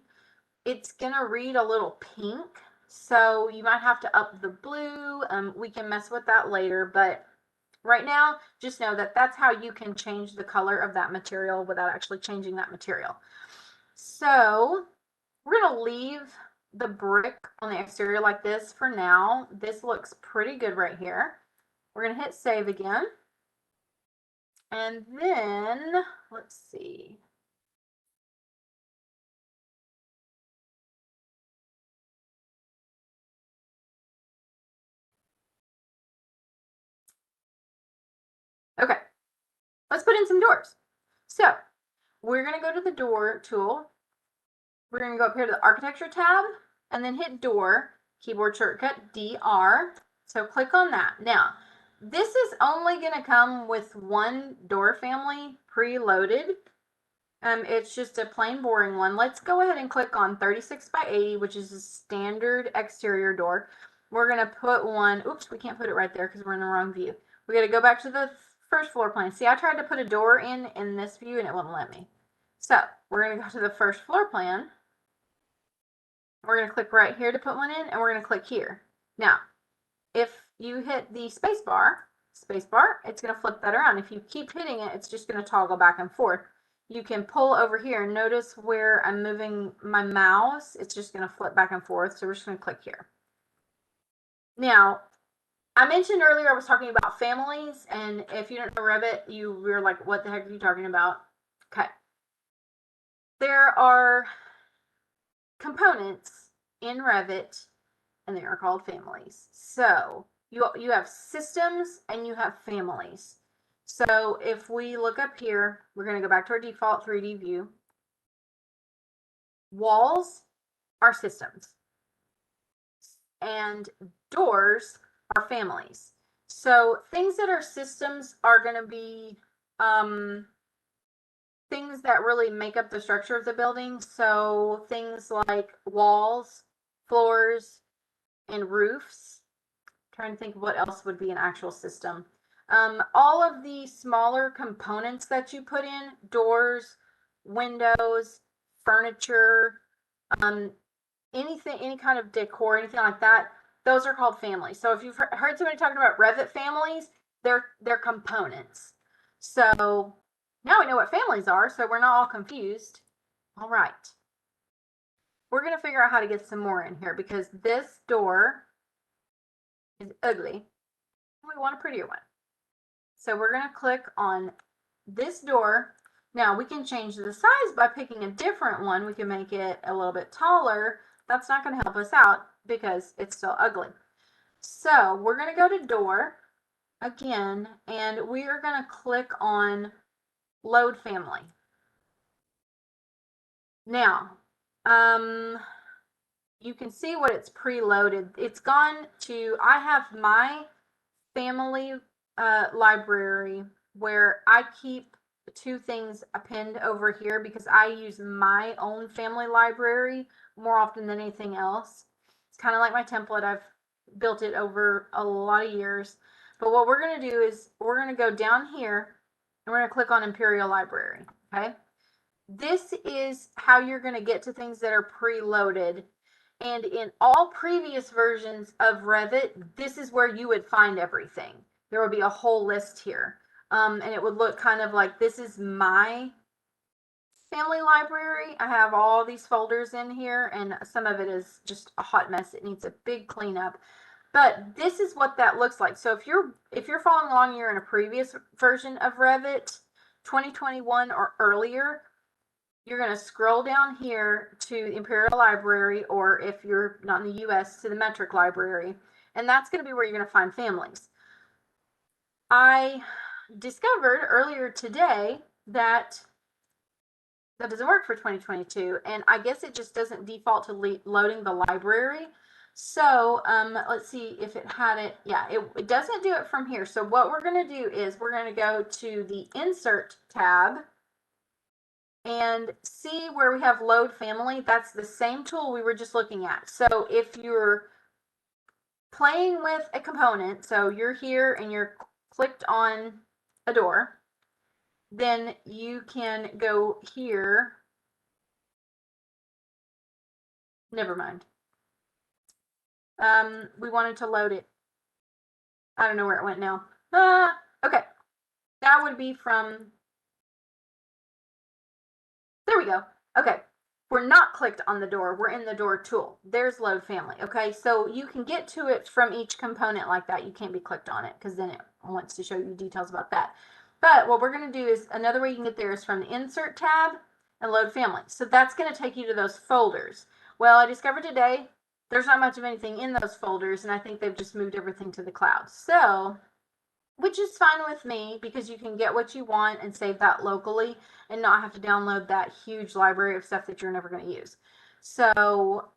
it's going to read a little pink. So you might have to up the blue. We can mess with that later, but right now, just know that that's how you can change the color of that material without actually changing that material. So we're going to leave the brick on the exterior like this for now. This looks pretty good right here. We're going to hit save again. And then, let's see. Okay, let's put in some doors. So we're going to go to the door tool. We're going to go up here to the Architecture tab and then hit Door. keyboard shortcut DR. So click on that. Now, this is only going to come with one door family preloaded. It's just a plain boring one. Let's go ahead and click on 36 by 80, which is a standard exterior door. We're going to put one, oops, we can't put it right there because we're in the wrong view. We got to go back to the first floor plan. See, I tried to put a door in this view and it wouldn't let me. So we're going to go to the first floor plan. We're going to click right here to put one in, and we're going to click here. Now, if you hit the space bar, it's going to flip that around. If you keep hitting it, it's just going to toggle back and forth. You can pull over here. Notice where I'm moving my mouse. It's just going to flip back and forth. So we're just going to click here. Now, I mentioned earlier I was talking about families, and if you don't know Revit, you were like, what the heck are you talking about? Okay. There are components in Revit, and they are called families. So you have systems and you have families. So if we look up here, we're going to go back to our default 3D view. Walls are systems, and doors are families. So things that are systems are going to be things that really make up the structure of the building. So things like walls, floors, and roofs. I'm trying to think of what else would be an actual system. All of the smaller components that you put in, doors, windows, furniture, anything, any kind of decor, anything like that, those are called families. So if you've heard somebody talking about Revit families, they're components. So now we know what families are, so we're not all confused. All right. We're going to figure out how to get some more in here because this door is ugly. We want a prettier one. So we're going to click on this door. Now we can change the size by picking a different one. We can make it a little bit taller. That's not going to help us out because it's still ugly. So we're going to go to door again, and we are going to click on load family. Now, you can see what it's preloaded. It's gone to, I have my family library where I keep two things pinned over here because I use my own family library more often than anything else. It's kind of like my template. I've built it over a lot of years. But what we're going to do is we're going to go down here and we're going to click on Imperial Library. Okay. This is how you're going to get to things that are preloaded. And in all previous versions of Revit, this is where you would find everything. There will be a whole list here. And it would look kind of like this is my family library. I have all these folders in here, and some of it is just a hot mess. It needs a big cleanup. But this is what that looks like. So if you're following along, you're in a previous version of Revit, 2021 or earlier, you're going to scroll down here to the Imperial Library, or if you're not in the US, to the Metric Library. And that's going to be where you're going to find families. I discovered earlier today that doesn't work for 2022. And I guess it just doesn't default to loading the library. So let's see if it had it. Yeah, it doesn't do it from here. So what we're going to do is we're going to go to the Insert tab and see where we have load family. That's the same tool we were just looking at. So if you're playing with a component, so you're here and you're clicked on a door, then you can go here. Never mind. We wanted to load it. I don't know where it went now. Okay. That would be from, there we go. Okay. We're not clicked on the door. We're in the door tool. There's load family. Okay. So you can get to it from each component like that. You can't be clicked on it because then it wants to show you details about that. But what we're going to do is another way you can get there is from the Insert tab and load family. So that's going to take you to those folders. Well, I discovered today there's not much of anything in those folders, and I think they've just moved everything to the cloud. So, which is fine with me because you can get what you want and save that locally and not have to download that huge library of stuff that you're never going to use. So,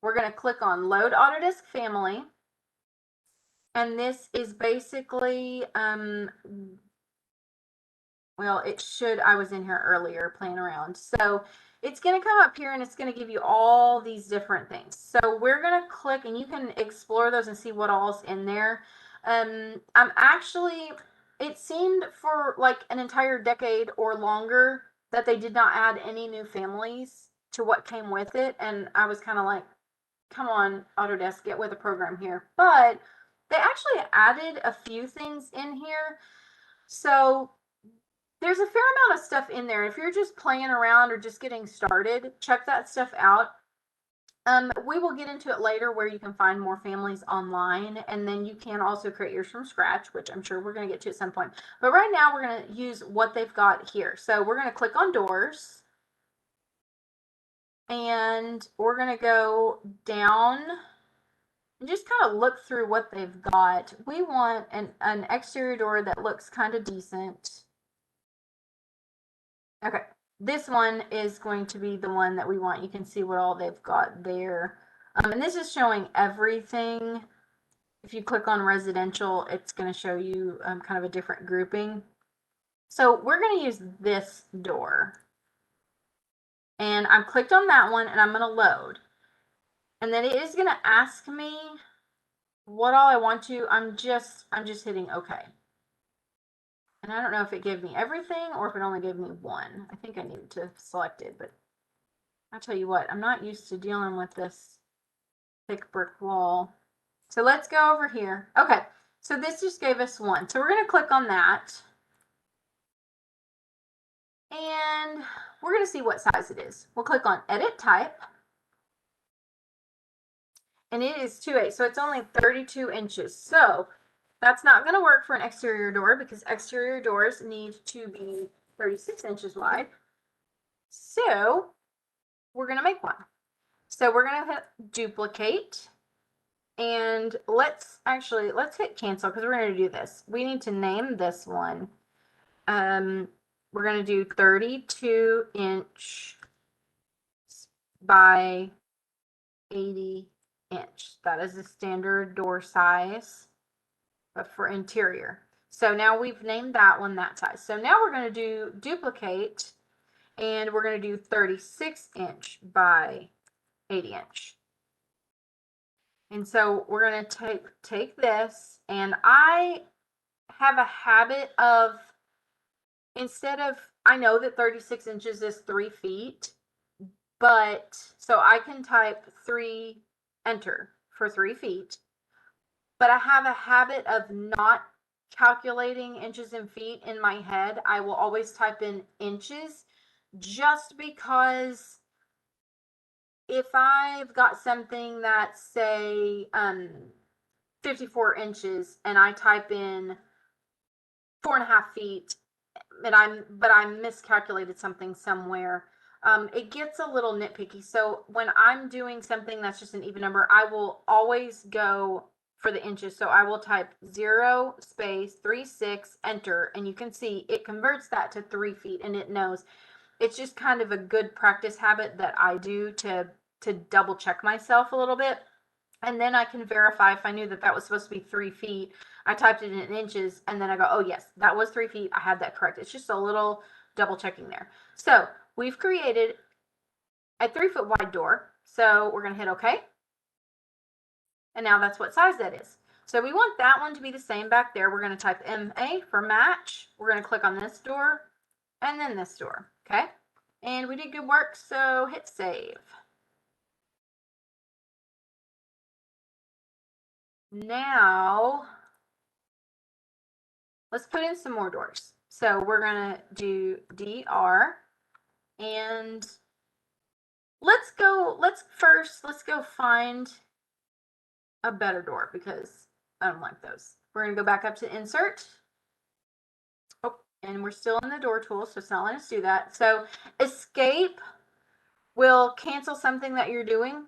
we're going to click on Load Autodesk Family. And this is basically, well, it should, I was in here earlier playing around. So it's going to come up here and it's going to give you all these different things. So we're going to click and you can explore those and see what all's in there. I'm actually, it seemed for like an entire decade or longer that they did not add any new families to what came with it. And I was kind of like, come on, Autodesk, get with a program here. But they actually added a few things in here. So there's a fair amount of stuff in there. If you're just playing around or just getting started, check that stuff out. We will get into it later where you can find more families online, and then you can also create yours from scratch, which I'm sure we're going to get to at some point. But right now we're going to use what they've got here. So we're going to click on doors, and we're going to go down and just kind of look through what they've got. We want an exterior door that looks kind of decent. Okay, this one is going to be the one that we want. You can see what all they've got there. And this is showing everything. If you click on residential, it's going to show you kind of a different grouping. So we're going to use this door. And I've clicked on that one and I'm going to load. And then it is going to ask me what all I want to. I'm just hitting OK. And I don't know if it gave me everything or if it only gave me one. I think I needed to select it, but I'll tell you what, I'm not used to dealing with this thick brick wall. So let's go over here. Okay, so this just gave us one. So we're going to click on that. And we're going to see what size it is. We'll click on Edit Type. And it is 2.8, so it's only 32 inches. So that's not going to work for an exterior door because exterior doors need to be 36 inches wide. So we're going to make one. So we're going to hit duplicate. And let's hit cancel because we're going to do this. We need to name this one. We're going to do 32 inch by 80 inch. That is the standard door size, but for interior. So now we've named that one that size. So now we're going to do duplicate, and we're going to do 36 inch by 80 inch. And so we're going to take this, and I have a habit of, instead of, I know that 36 inches is 3 feet, but so I can type 3, enter for 3 feet, but I have a habit of not calculating inches and feet in my head. I will always type in inches just because if I've got something that's, say, 54 inches and I type in 4.5 feet, but I miscalculated something somewhere, it gets a little nitpicky. So when I'm doing something that's just an even number, I will always go for the inches. So I will type 0 space 36 enter, and you can see it converts that to 3 feet, and it knows. It's just kind of a good practice habit that I do to double check myself a little bit. And then I can verify if I knew that that was supposed to be 3 feet. I typed it in inches, and then I go, oh yes, that was 3 feet. I had that correct. It's just a little double checking there. So we've created a 3-foot wide door. So we're going to hit OK. And now that's what size that is. So we want that one to be the same back there. We're going to type MA for match. We're going to click on this door and then this door. Okay. And we did good work. So hit save. Now, let's put in some more doors. So we're going to do DR, and let's go find a better door because I don't like those. We're going to go back up to insert. Oh, and we're still in the door tool, so it's not letting us do that. So escape will cancel something that you're doing.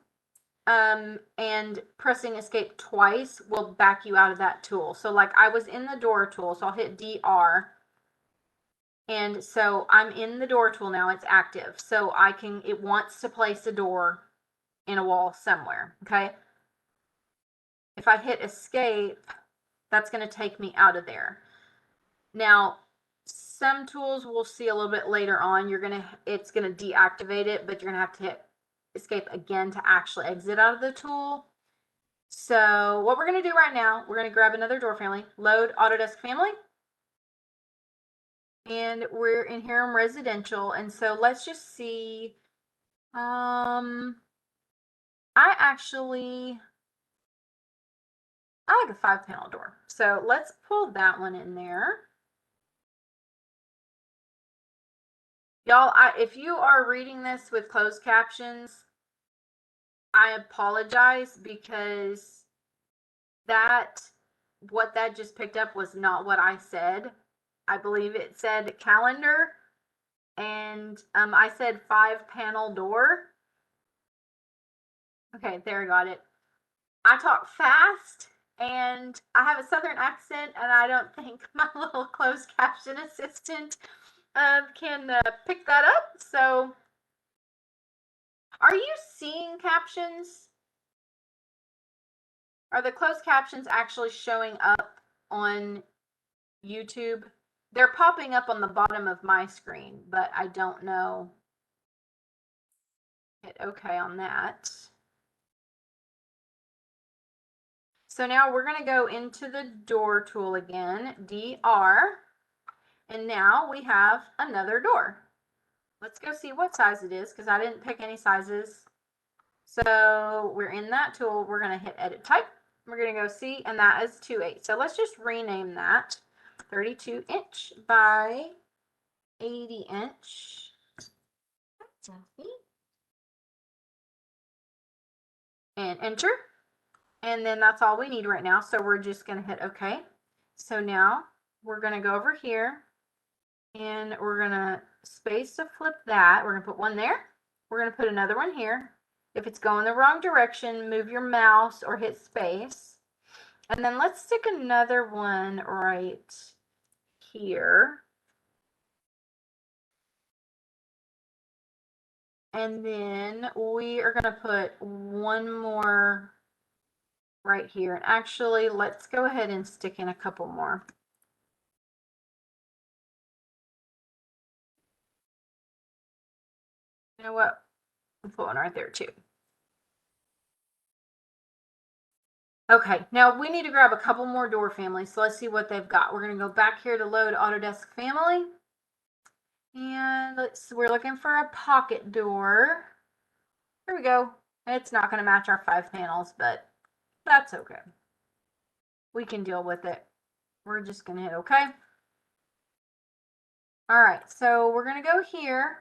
And pressing escape twice will back you out of that tool. So like I was in the door tool, so I'll hit DR. And so I'm in the door tool now, it's active. So it wants to place a door in a wall somewhere, okay? If I hit escape, that's going to take me out of there. Now, some tools we'll see a little bit later on, it's going to deactivate it, but you're going to have to hit escape again to actually exit out of the tool. So what we're going to do right now, we're going to grab another door family, load Autodesk family. And we're in here in residential. And so let's just see. I like a 5-panel door. So let's pull that one in there. Y'all, if you are reading this with closed captions, I apologize, because what that just picked up was not what I said. I believe it said calendar, and I said 5-panel door. Okay, there, I got it. I talk fast and I have a southern accent, and I don't think my little closed caption assistant can pick that up. So, are you seeing captions? Are the closed captions actually showing up on YouTube? They're popping up on the bottom of my screen, but I don't know. Hit OK on that. So now we're going to go into the door tool again, DR, and now we have another door. Let's go see what size it is, because I didn't pick any sizes. So we're in that tool. We're going to hit edit type. We're going to go see, and that is 2.8. So let's just rename that 32 inch by 80 inch. And enter. And then that's all we need right now. So we're just going to hit OK. So now we're going to go over here, and we're going to space to flip that. We're going to put one there. We're going to put another one here. If it's going the wrong direction, move your mouse or hit space. And then let's stick another one right here. And then we are going to put one more right here. And actually, let's go ahead and stick in a couple more. You know what? We'll put one right there too. Okay, now we need to grab a couple more door families. So let's see what they've got. We're going to go back here to load Autodesk family. And we're looking for a pocket door. Here we go. It's not going to match our 5 panels, but that's okay. We can deal with it. We're just going to hit OK. All right, so we're going to go here.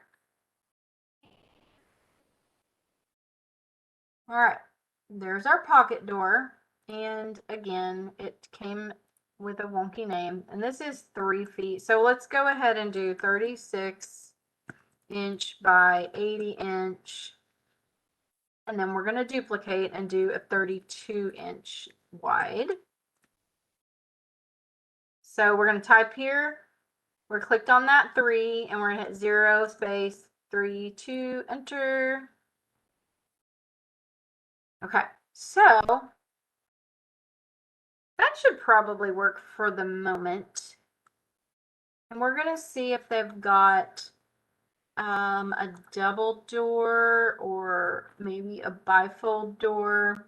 All right, there's our pocket door. And again, it came with a wonky name. And this is 3 feet. So let's go ahead and do 36 inch by 80 inch. And then we're going to duplicate and do a 32 inch wide. So we're going to type here. We're clicked on that 3, and we're going to hit 0 space 3 2 enter. Okay, so that should probably work for the moment. And we're going to see if they've got a double door or maybe a bifold door.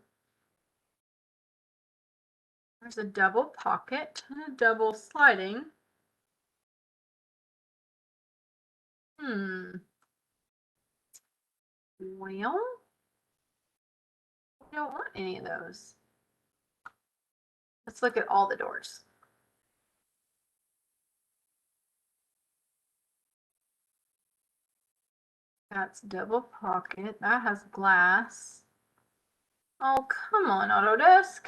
There's a double pocket and a double sliding. Well, I don't want any of those. Let's look at all the doors. That's double pocket. That has glass. Oh, come on, Autodesk.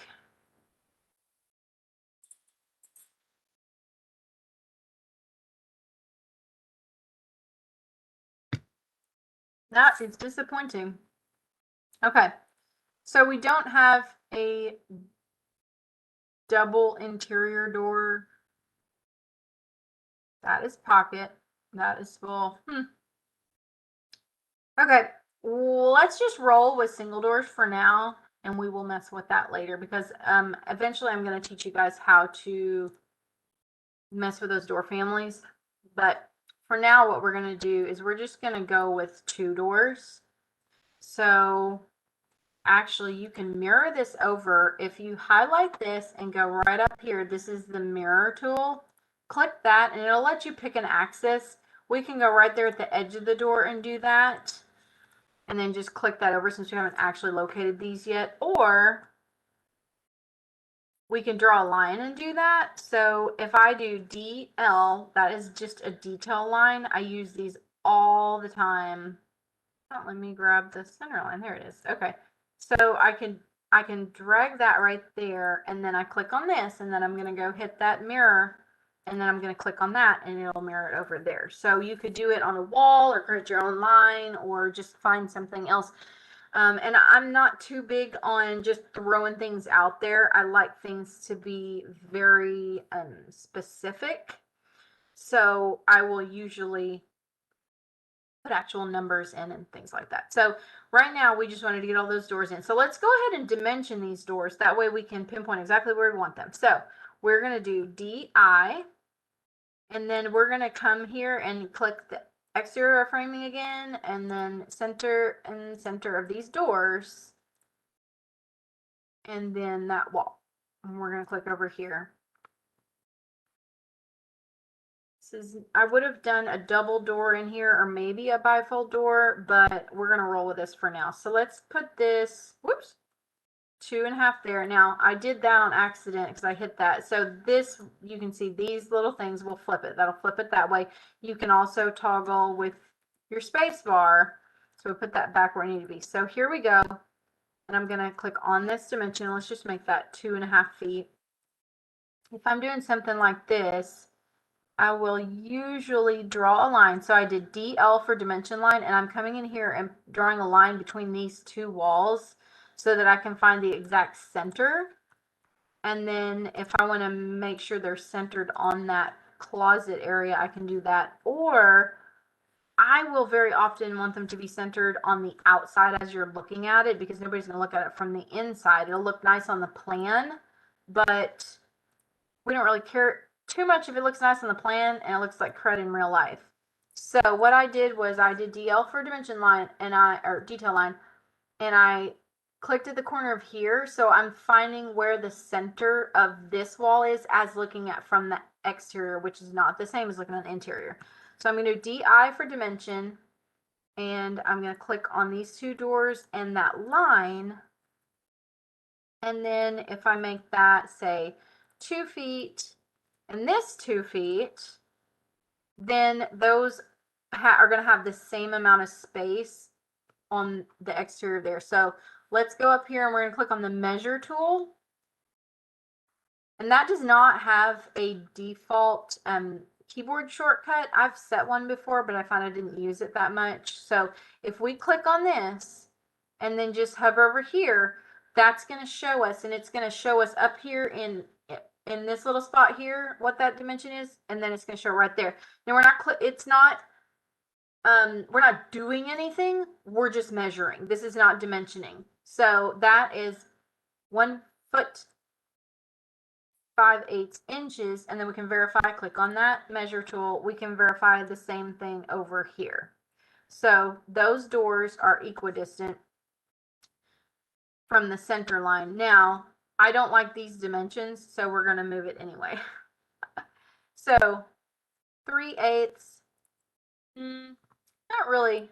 That is disappointing. Okay, so we don't have a double interior door. That is pocket. That is full. Okay, let's just roll with single doors for now, and we will mess with that later because eventually I'm going to teach you guys how to mess with those door families. But for now, what we're going to do is we're just going to go with 2 doors. So actually, you can mirror this over. If you highlight this and go right up here, this is the mirror tool. Click that and it'll let you pick an axis. We can go right there at the edge of the door and do that. And then just click that over since we haven't actually located these yet. Or we can draw a line and do that. So if I do DL, that is just a detail line. I use these all the time. Oh, let me grab the center line. There it is. Okay. So I can drag that right there, and then I click on this, and then I'm going to go hit that mirror, and then I'm going to click on that, and it'll mirror it over there. So you could do it on a wall or create your own line or just find something else. And I'm not too big on just throwing things out there. I like things to be very specific. So I will usually put actual numbers in and things like that. So right now we just wanted to get all those doors in. So let's go ahead and dimension these doors. That way we can pinpoint exactly where we want them. So we're going to do DI, and then we're going to come here and click the exterior framing again, and then center and center of these doors, and then that wall. And we're going to click over here. I would have done a double door in here or maybe a bifold door, but we're going to roll with this for now. So let's put this, whoops, 2.5 there. Now I did that on accident because I hit that. So this, you can see these little things will flip it. That'll flip it that way. You can also toggle with your space bar. So we put that back where it needs to be. So here we go. And I'm going to click on this dimension. Let's just make that 2.5 feet. If I'm doing something like this, I will usually draw a line. So I did DL for dimension line, and I'm coming in here and drawing a line between these 2 walls so that I can find the exact center. And then if I want to make sure they're centered on that closet area, I can do that. Or I will very often want them to be centered on the outside as you're looking at it, because nobody's going to look at it from the inside. It'll look nice on the plan, but we don't really care too much if it looks nice on the plan and it looks like crud in real life. So what I did was I did DL for dimension line or detail line, and I clicked at the corner of here. So I'm finding where the center of this wall is as looking at from the exterior, which is not the same as looking at the interior. So I'm going to do DI for dimension, and I'm going to click on these 2 doors and that line. And then if I make that say 2 feet and this 2 feet, then those are going to have the same amount of space on the exterior there. So let's go up here and we're going to click on the measure tool. And that does not have a default keyboard shortcut. I've set one before, but I found I didn't use it that much. So if we click on this and then just hover over here, that's going to show us, and it's going to show us up here in this little spot here what that dimension is, and then it's going to show right there. Now we're not doing anything, we're just measuring. This is not dimensioning. So that is 1 foot 5/8 inches, and then we can verify. Click on that measure tool. We can verify the same thing over here. So those doors are equidistant from the center line. Now I don't like these dimensions, so we're going to move it anyway. So 3/8, not really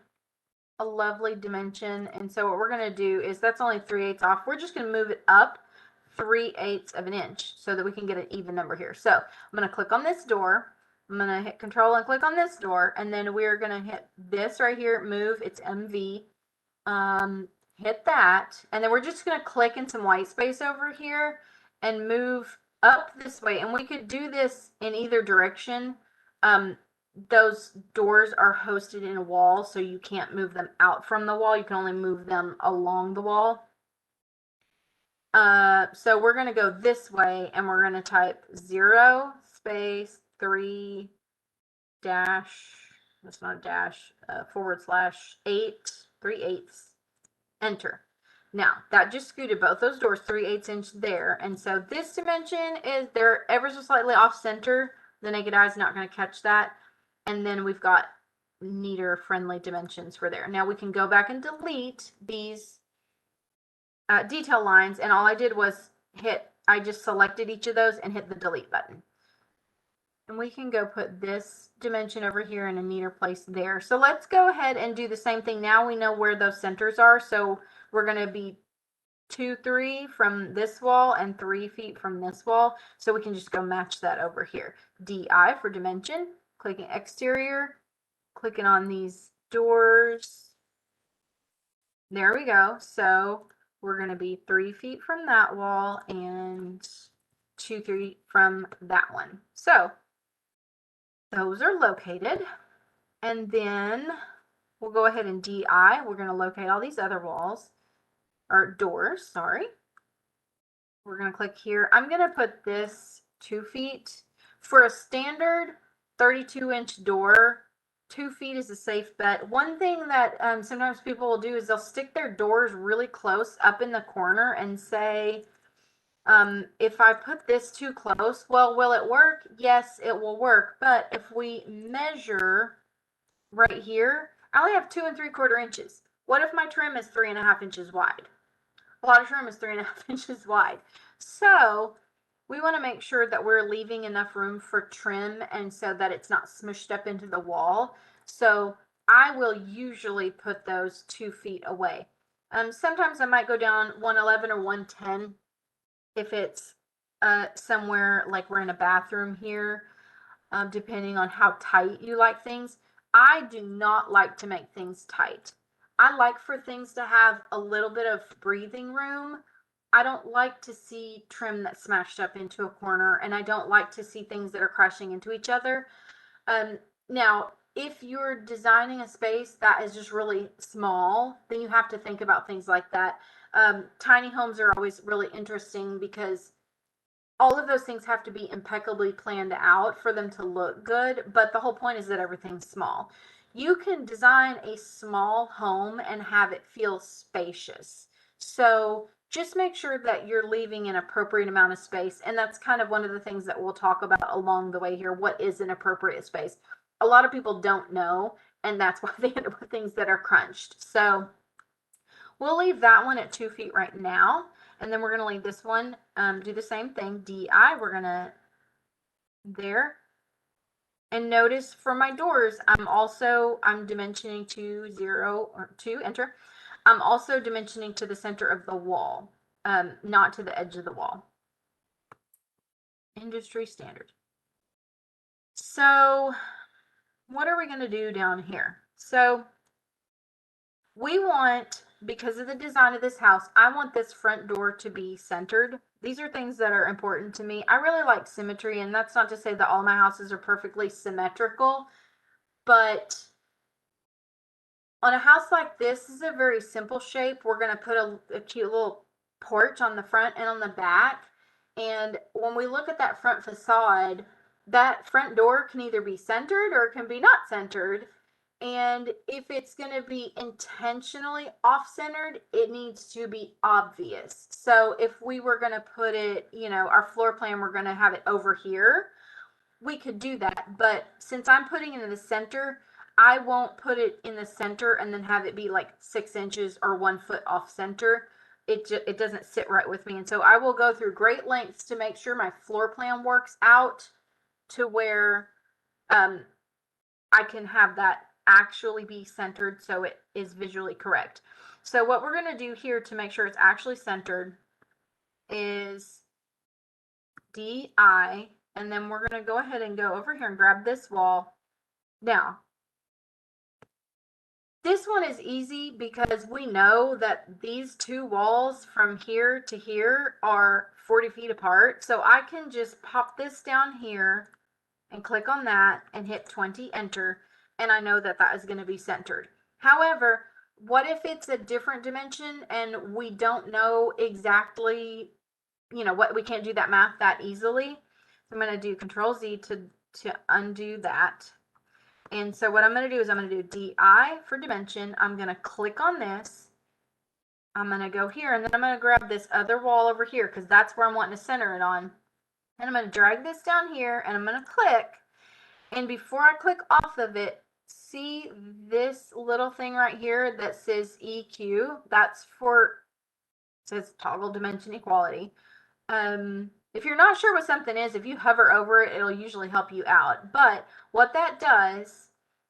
a lovely dimension. And so what we're going to do is, that's only 3/8 off. We're just going to move it up 3/8 of an inch so that we can get an even number here. So I'm going to click on this door. I'm going to hit control and click on this door, and then we're going to hit this right here, move, it's MV. Hit that, and then we're just going to click in some white space over here and move up this way. And we could do this in either direction. Those doors are hosted in a wall, so you can't move them out from the wall. You can only move them along the wall. So we're going to go this way, and we're going to type 0 space 3 dash, that's not a dash, /8 3/8, enter. Now, that just scooted both those doors 3/8 inch there. And so this dimension is, they're ever so slightly off center. The naked eye is not going to catch that. And then we've got neater, friendly dimensions for there. Now we can go back and delete these detail lines. And all I did was I just selected each of those and hit the delete button. And we can go put this dimension over here in a neater place there. So let's go ahead and do the same thing. Now we know where those centers are. So we're going to be 2, 3 from this wall and 3 feet from this wall. So we can just go match that over here. DI for dimension, clicking exterior, clicking on these doors. There we go. So we're going to be 3 feet from that wall and 2, 3 from that one. So those are located. And then we'll go ahead and DI. We're going to locate all these other walls, or doors, sorry. We're going to click here. I'm going to put this 2 feet. For a standard 32-inch door, 2 feet is a safe bet. One thing that sometimes people will do is they'll stick their doors really close up in the corner and say, if I put this too close, well, will it work? Yes, it will work. But if we measure right here, I only have 2 3/4 inches. What if my trim is 3.5 inches wide? A lot of trim is 3.5 inches wide. So we want to make sure that we're leaving enough room for trim and so that it's not smushed up into the wall. So I will usually put those 2 feet away. Sometimes I might go down 111 or 110 if it's somewhere like we're in a bathroom here, depending on how tight you like things. I do not like to make things tight. I like for things to have a little bit of breathing room. I don't like to see trim that's smashed up into a corner, and I don't like to see things that are crashing into each other. Now, if you're designing a space that is just really small, then you have to think about things like that. Tiny homes are always really interesting because all of those things have to be impeccably planned out for them to look good, but the whole point is that everything's small. You can design a small home and have it feel spacious. So just make sure that you're leaving an appropriate amount of space, and that's kind of one of the things that we'll talk about along the way here. What is an appropriate space? A lot of people don't know, and that's why they end up with things that are crunched. So we'll leave that one at 2 feet right now. And then we're going to leave this one, do the same thing, DI. We're going to, there. And notice for my doors, I'm dimensioning to 0 or 2, enter. I'm also dimensioning to the center of the wall, not to the edge of the wall. Industry standard. So what are we going to do down here? So we want, because of the design of this house, I want this front door to be centered. These are things that are important to me. I really like symmetry, and that's not to say that all my houses are perfectly symmetrical, but on a house like this is a very simple shape. We're going to put a cute little porch on the front and on the back. And when we look at that front facade, that front door can either be centered or it can be not centered. And if it's going to be intentionally off-centered, it needs to be obvious. So if we were going to put it, our floor plan, we're going to have it over here, we could do that. But since I'm putting it in the center, I won't put it in the center and then have it be like 6 inches or 1 foot off center. It doesn't sit right with me. And so I will go through great lengths to make sure my floor plan works out to where I can have that actually be centered so it is visually correct. So what we're going to do here to make sure it's actually centered is DI, and then we're going to go ahead and go over here and grab this wall. Now, this one is easy because we know that these 2 walls from here to here are 40 feet apart. So I can just pop this down here and click on that and hit 20, enter. And I know that that is going to be centered. However, what if it's a different dimension and we don't know exactly, what, we can't do that math that easily. So I'm going to do Control Z to undo that. And so what I'm going to do is I'm going to do DI for dimension. I'm going to click on this. I'm going to go here, and then I'm going to grab this other wall over here because that's where I'm wanting to center it on. And I'm going to drag this down here, and I'm going to click. And before I click off of it, see this little thing right here that says EQ? That's for, it says toggle dimension equality. If you're not sure what something is, if you hover over it, it'll usually help you out. But what that does,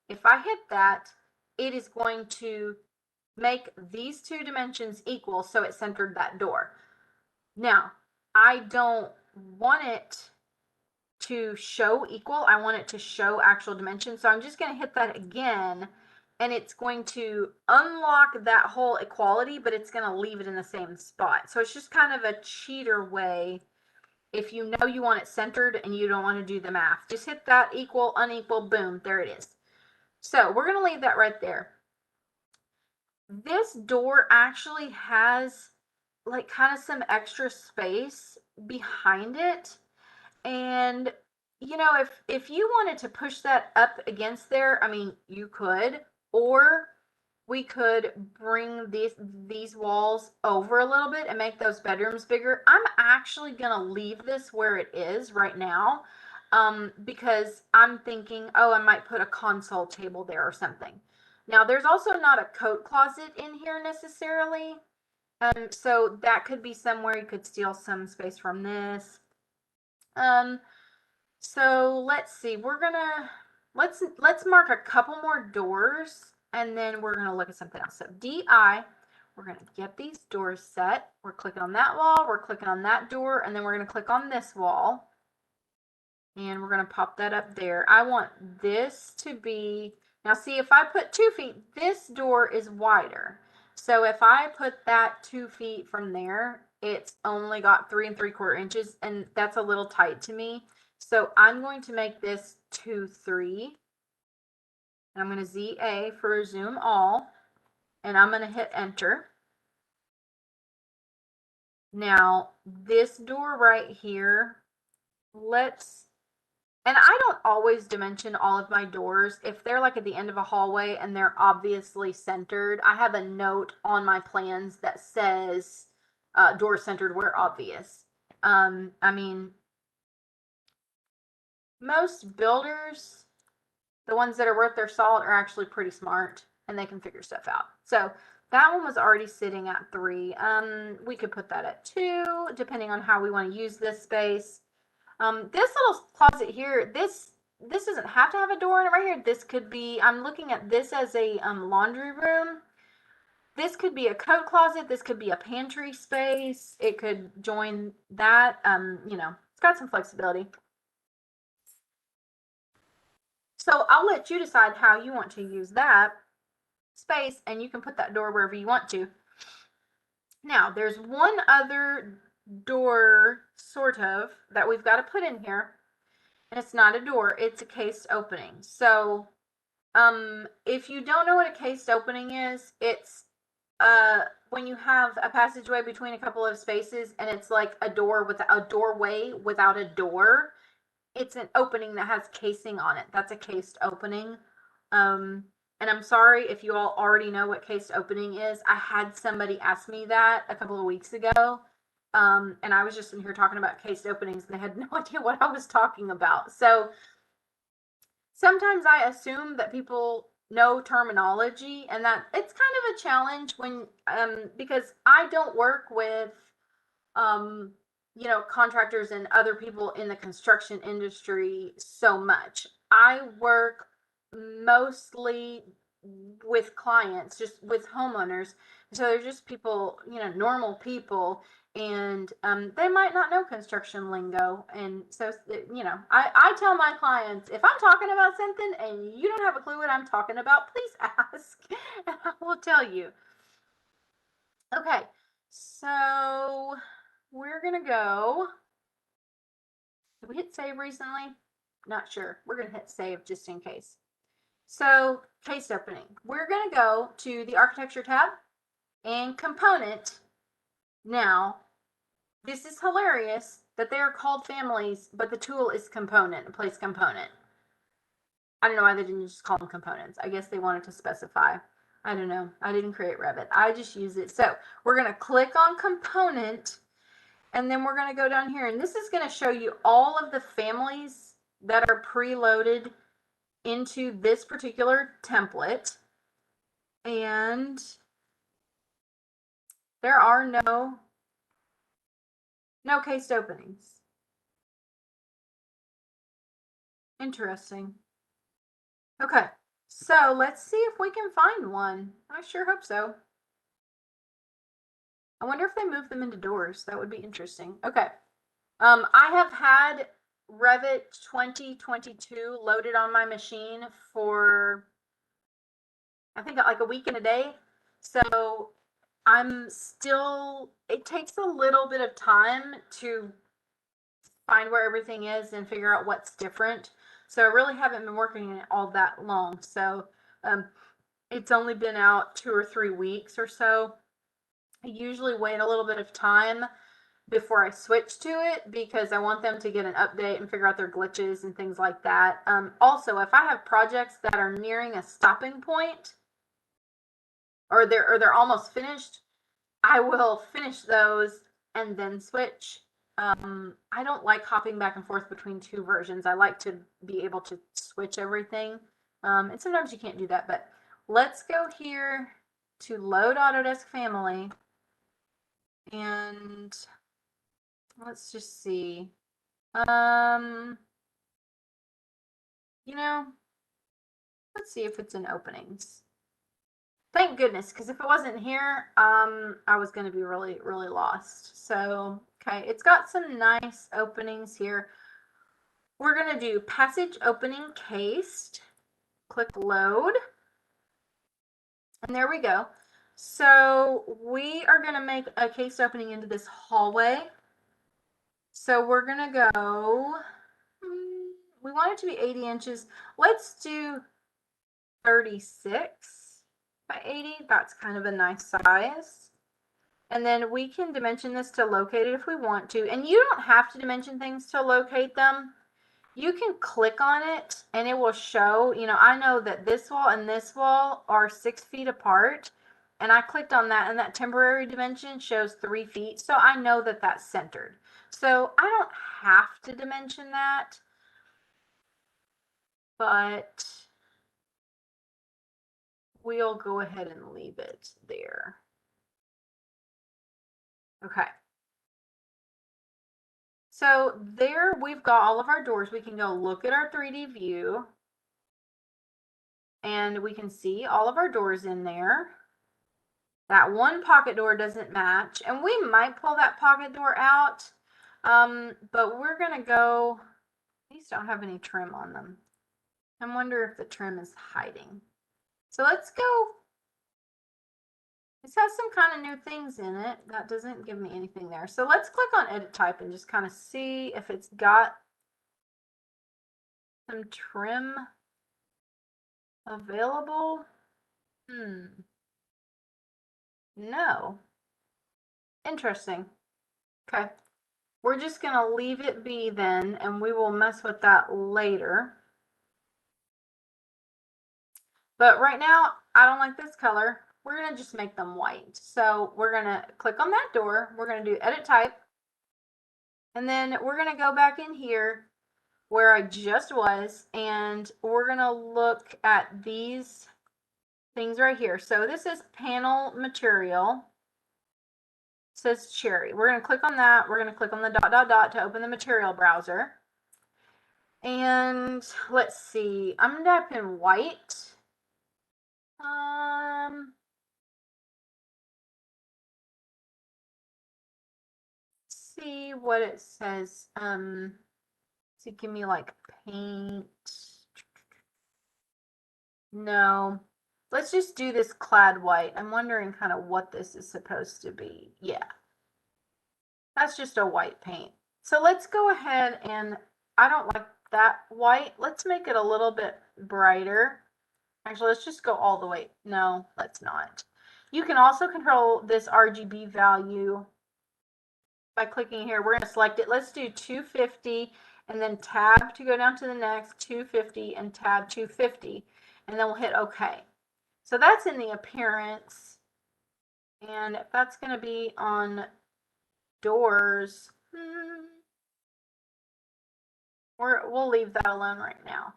if I hit that, it is going to make these two dimensions equal, so it centered that door. Now, I don't want it to show equal. I want it to show actual dimensions. So I'm just going to hit that again, and it's going to unlock that whole equality, but it's going to leave it in the same spot. So it's just kind of a cheater way. If you know you want it centered and you don't want to do the math, just hit that equal, unequal, boom, there it is. So we're going to leave that right there. This door actually has like kind of some extra space behind it. And you know, if you wanted to push that up against there, I mean, you could, or we could bring these walls over a little bit and make those bedrooms bigger. I'm actually gonna leave this where it is right now, because I'm thinking, oh, I might put a console table there or something. Now, there's also not a coat closet in here necessarily, so that could be somewhere you could steal some space from this. So let's see, we're gonna, let's mark a couple more doors, and then we're gonna look at something else. So DI, we're gonna get these doors set. We're clicking on that wall, we're clicking on that door, and then we're gonna click on this wall. And we're gonna pop that up there. I want this to be, now see, if I put 2 feet, this door is wider. So if I put that 2 feet from there, it's only got 3 3/4 inches, and that's a little tight to me. So I'm going to make this 2 3. And I'm going to ZA for zoom all, and I'm going to hit enter. Now this door right here, and I don't always dimension all of my doors. If they're like at the end of a hallway and they're obviously centered, I have a note on my plans that says door centered where obvious. I mean, most builders, the ones that are worth their salt, are actually pretty smart and they can figure stuff out. So that one was already sitting at 3. We could put that at 2, depending on how we want to use this space. This little closet here, this doesn't have to have a door in it right here. This could be, I'm looking at this as a laundry room. This could be a coat closet. This could be a pantry space. It could join that. You know, it's got some flexibility. So I'll let you decide how you want to use that space, and you can put that door wherever you want to. Now, there's one other door, sort of, that we've got to put in here. And it's not a door, it's a cased opening. So if you don't know what a cased opening is, it's when you have a passageway between a couple of spaces and it's like a door with a doorway without a door. It's an opening that has casing on it. That's a cased opening. And I'm sorry if you all already know what cased opening is. I had somebody ask me that a couple of weeks ago. And I was just in here talking about cased openings and they had no idea what I was talking about. So sometimes I assume that people know terminology, and that it's kind of a challenge when, because I don't work with, you know, contractors and other people in the construction industry so much. I work mostly with clients, just with homeowners. So they're just people, you know, normal people, and they might not know construction lingo. And so, you know, I tell my clients, if I'm talking about something and you don't have a clue what I'm talking about, please ask and I will tell you. Okay, so we're gonna go, did we hit save recently? Not sure. We're gonna hit save just in case. So case opening, we're gonna go to the architecture tab and component. Now, this is hilarious that they are called families, but the tool is component, place component. I don't know why they didn't just call them components. I guess they wanted to specify. I don't know. I didn't create Revit. I just use it. So we're going to click on component, and then we're going to go down here, and this is going to show you all of the families that are preloaded into this particular template. And there are no cased openings. Interesting. Okay, so let's see if we can find one. I sure hope so. I wonder if they move them into doors. That would be interesting. Okay. I have had Revit 2022 loaded on my machine for, I think, like a week and a day. So I'm still, it takes a little bit of time to find where everything is and figure out what's different. So I really haven't been working in it all that long. So it's only been out 2 or 3 weeks or so. I usually wait a little bit of time before I switch to it because I want them to get an update and figure out their glitches and things like that. Also, if I have projects that are nearing a stopping point or they're almost finished, I will finish those and then switch. I don't like hopping back and forth between 2 versions. I like to be able to switch everything. And sometimes you can't do that, but let's go here to load Autodesk Family. And let's just see. You know, let's see if it's in openings. Thank goodness, because if it wasn't here, I was going to be really, really lost. So, okay, it's got some nice openings here. We're going to do passage opening cased. Click load. And there we go. So we are going to make a case opening into this hallway. So we're going to go, we want it to be 80 inches. Let's do 36 by 80. That's kind of a nice size. And then we can dimension this to locate it if we want to. And you don't have to dimension things to locate them. You can click on it and it will show, you know, I know that this wall and this wall are 6 feet apart. And I clicked on that and that temporary dimension shows 3 feet. So I know that that's centered. So I don't have to dimension that. But we'll go ahead and leave it there. Okay. So there we've got all of our doors. We can go look at our 3D view. And we can see all of our doors in there. That one pocket door doesn't match. And we might pull that pocket door out. But we're going to go, these don't have any trim on them. I wonder if the trim is hiding. So let's go. This has some kind of new things in it. That doesn't give me anything there. So let's click on edit type and just kind of see if it's got some trim available. No. Interesting. Okay. We're just going to leave it be then, and we will mess with that later. But right now, I don't like this color. We're going to just make them white. So we're going to click on that door. We're going to do edit type. And then we're going to go back in here where I just was, and we're going to look at these things right here. So this is panel material. It says cherry. We're going to click on that. We're going to click on the ... to open the material browser. And let's see. I'm going to type in white. See what it says. So give me like paint. No. Let's just do this clad white. I'm wondering kind of what this is supposed to be. Yeah. That's just a white paint. So let's go ahead and, I don't like that white. Let's make it a little bit brighter. Actually, let's just go all the way. No, let's not. You can also control this RGB value by clicking here. We're going to select it. Let's do 250. and then tab to go down to the next, 250, and tab 250, and then we'll hit OK. So that's in the appearance, and if that's going to be on doors, we'll leave that alone right now.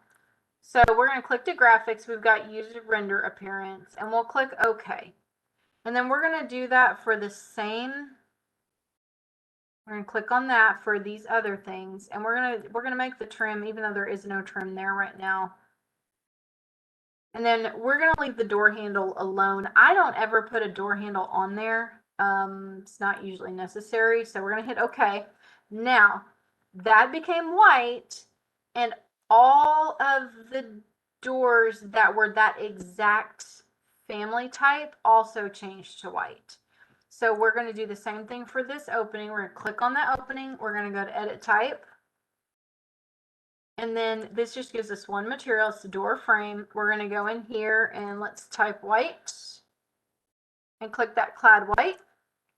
So we're going to click to graphics. We've got user render appearance, and we'll click OK. And then we're going to do that for the same. We're going to click on that for these other things, and we're going to make the trim, even though there is no trim there right now. And then we're going to leave the door handle alone. I don't ever put a door handle on there. It's not usually necessary. So we're going to hit OK. Now that became white, and all of the doors that were that exact family type also changed to white. So we're going to do the same thing for this opening. We're going to click on that opening. We're going to go to edit type. And then this just gives us one material. It's the door frame. We're going to go in here and let's type white and click that clad white.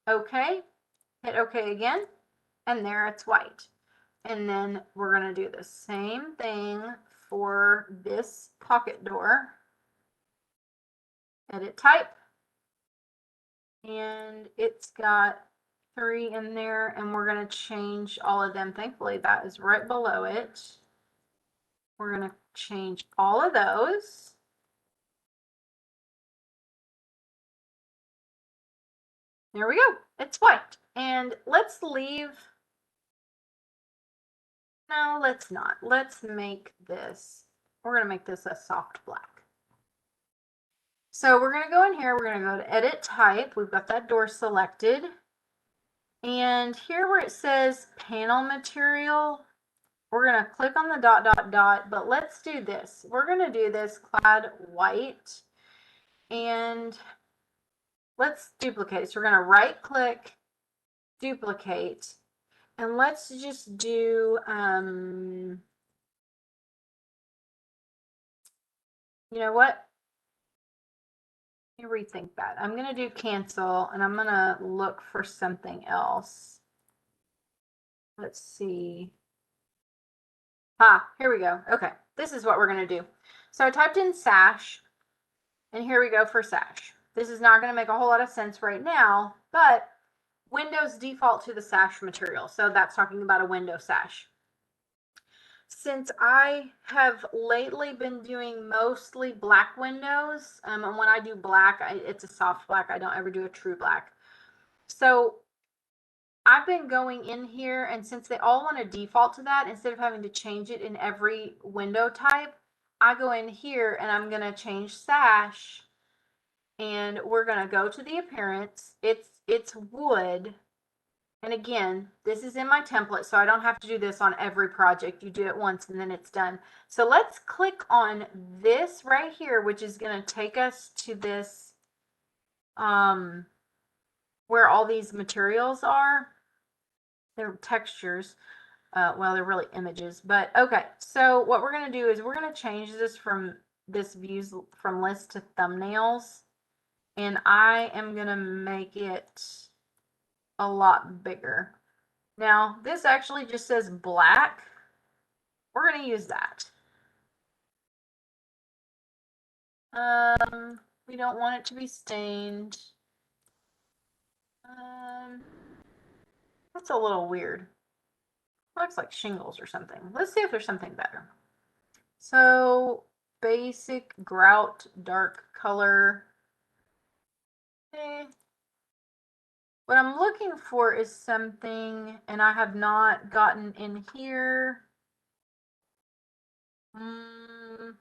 OK. Hit OK again. And there it's white. And then we're going to do the same thing for this pocket door. Edit type. And it's got 3 in there, and we're going to change all of them. Thankfully, that is right below it. We're going to change all of those. There we go. It's white. And let's leave. No, let's not. Let's make this. We're going to make this a soft black. So we're going to go in here. We're going to go to edit type. We've got that door selected. And here where it says panel material, we're going to click on the ... but let's do this. We're going to do this clad white, and let's duplicate. So we're going to right click, duplicate, and let's just do, you know what? Let me rethink that. I'm going to do cancel, and I'm going to look for something else. Let's see. Here we go. Okay, this is what we're going to do. So I typed in sash, and here we go for sash. This is not going to make a whole lot of sense right now, but Windows default to the sash material. So that's talking about a window sash. Since I have lately been doing mostly black windows, and when I do black, it's a soft black. I don't ever do a true black. So I've been going in here, and since they all want to default to that, instead of having to change it in every window type, I go in here and I'm going to change sash, and we're going to go to the appearance. It's wood. And again, this is in my template, so I don't have to do this on every project. You do it once and then it's done. So let's click on this right here, which is going to take us to this, where all these materials are. They're textures. Well, they're really images, but okay. So what we're going to do is we're going to change this from this views from list to thumbnails, and I am going to make it a lot bigger. Now, this actually just says black. We're going to use that. We don't want it to be stained. That's a little weird. Looks like shingles or something. Let's see if there's something better. So, basic grout dark color. What I'm looking for is something, and I have not gotten in here. I'm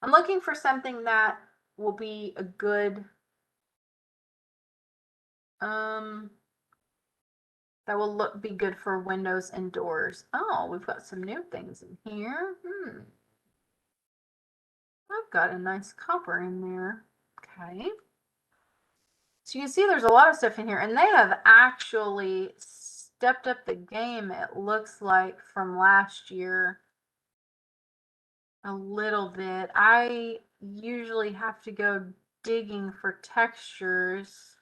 looking for something that will be a good, that will be good for windows and doors. Oh, we've got some new things in here. I've got a nice copper in there. Okay. So you can see there's a lot of stuff in here, and they have actually stepped up the game, it looks like, from last year a little bit. I usually have to go digging for textures.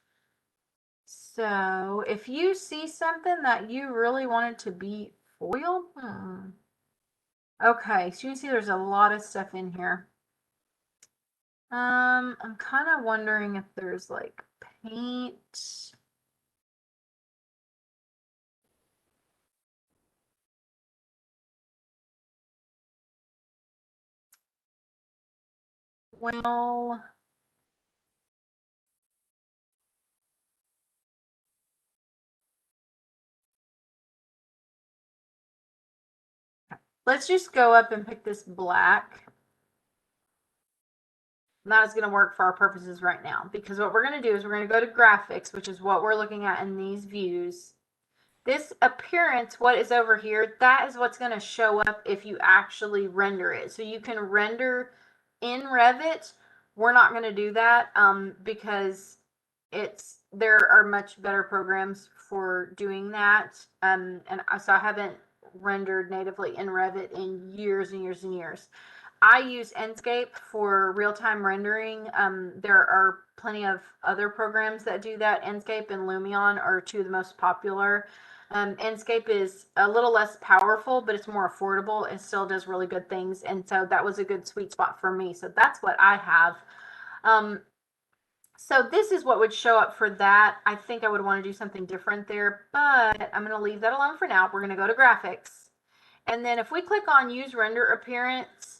So if you see something that you really wanted to be foil? Okay, so you can see there's a lot of stuff in here. I'm kind of wondering if there's like paint. Well, let's just go up and pick this black. And that is going to work for our purposes right now, because what we're going to do is we're going to go to graphics, which is what we're looking at in these views. This appearance, what is over here, that is what's going to show up if you actually render it. So you can render in Revit. We're not going to do that because there are much better programs for doing that. And so I haven't rendered natively in Revit in years and years and years. I use Enscape for real-time rendering. There are plenty of other programs that do that. Enscape and Lumion are two of the most popular. Enscape is a little less powerful, but it's more affordable and still does really good things. And so that was a good sweet spot for me. So that's what I have. So this is what would show up for that. I think I would want to do something different there, but I'm going to leave that alone for now. We're going to go to graphics. And then if we click on use render appearance,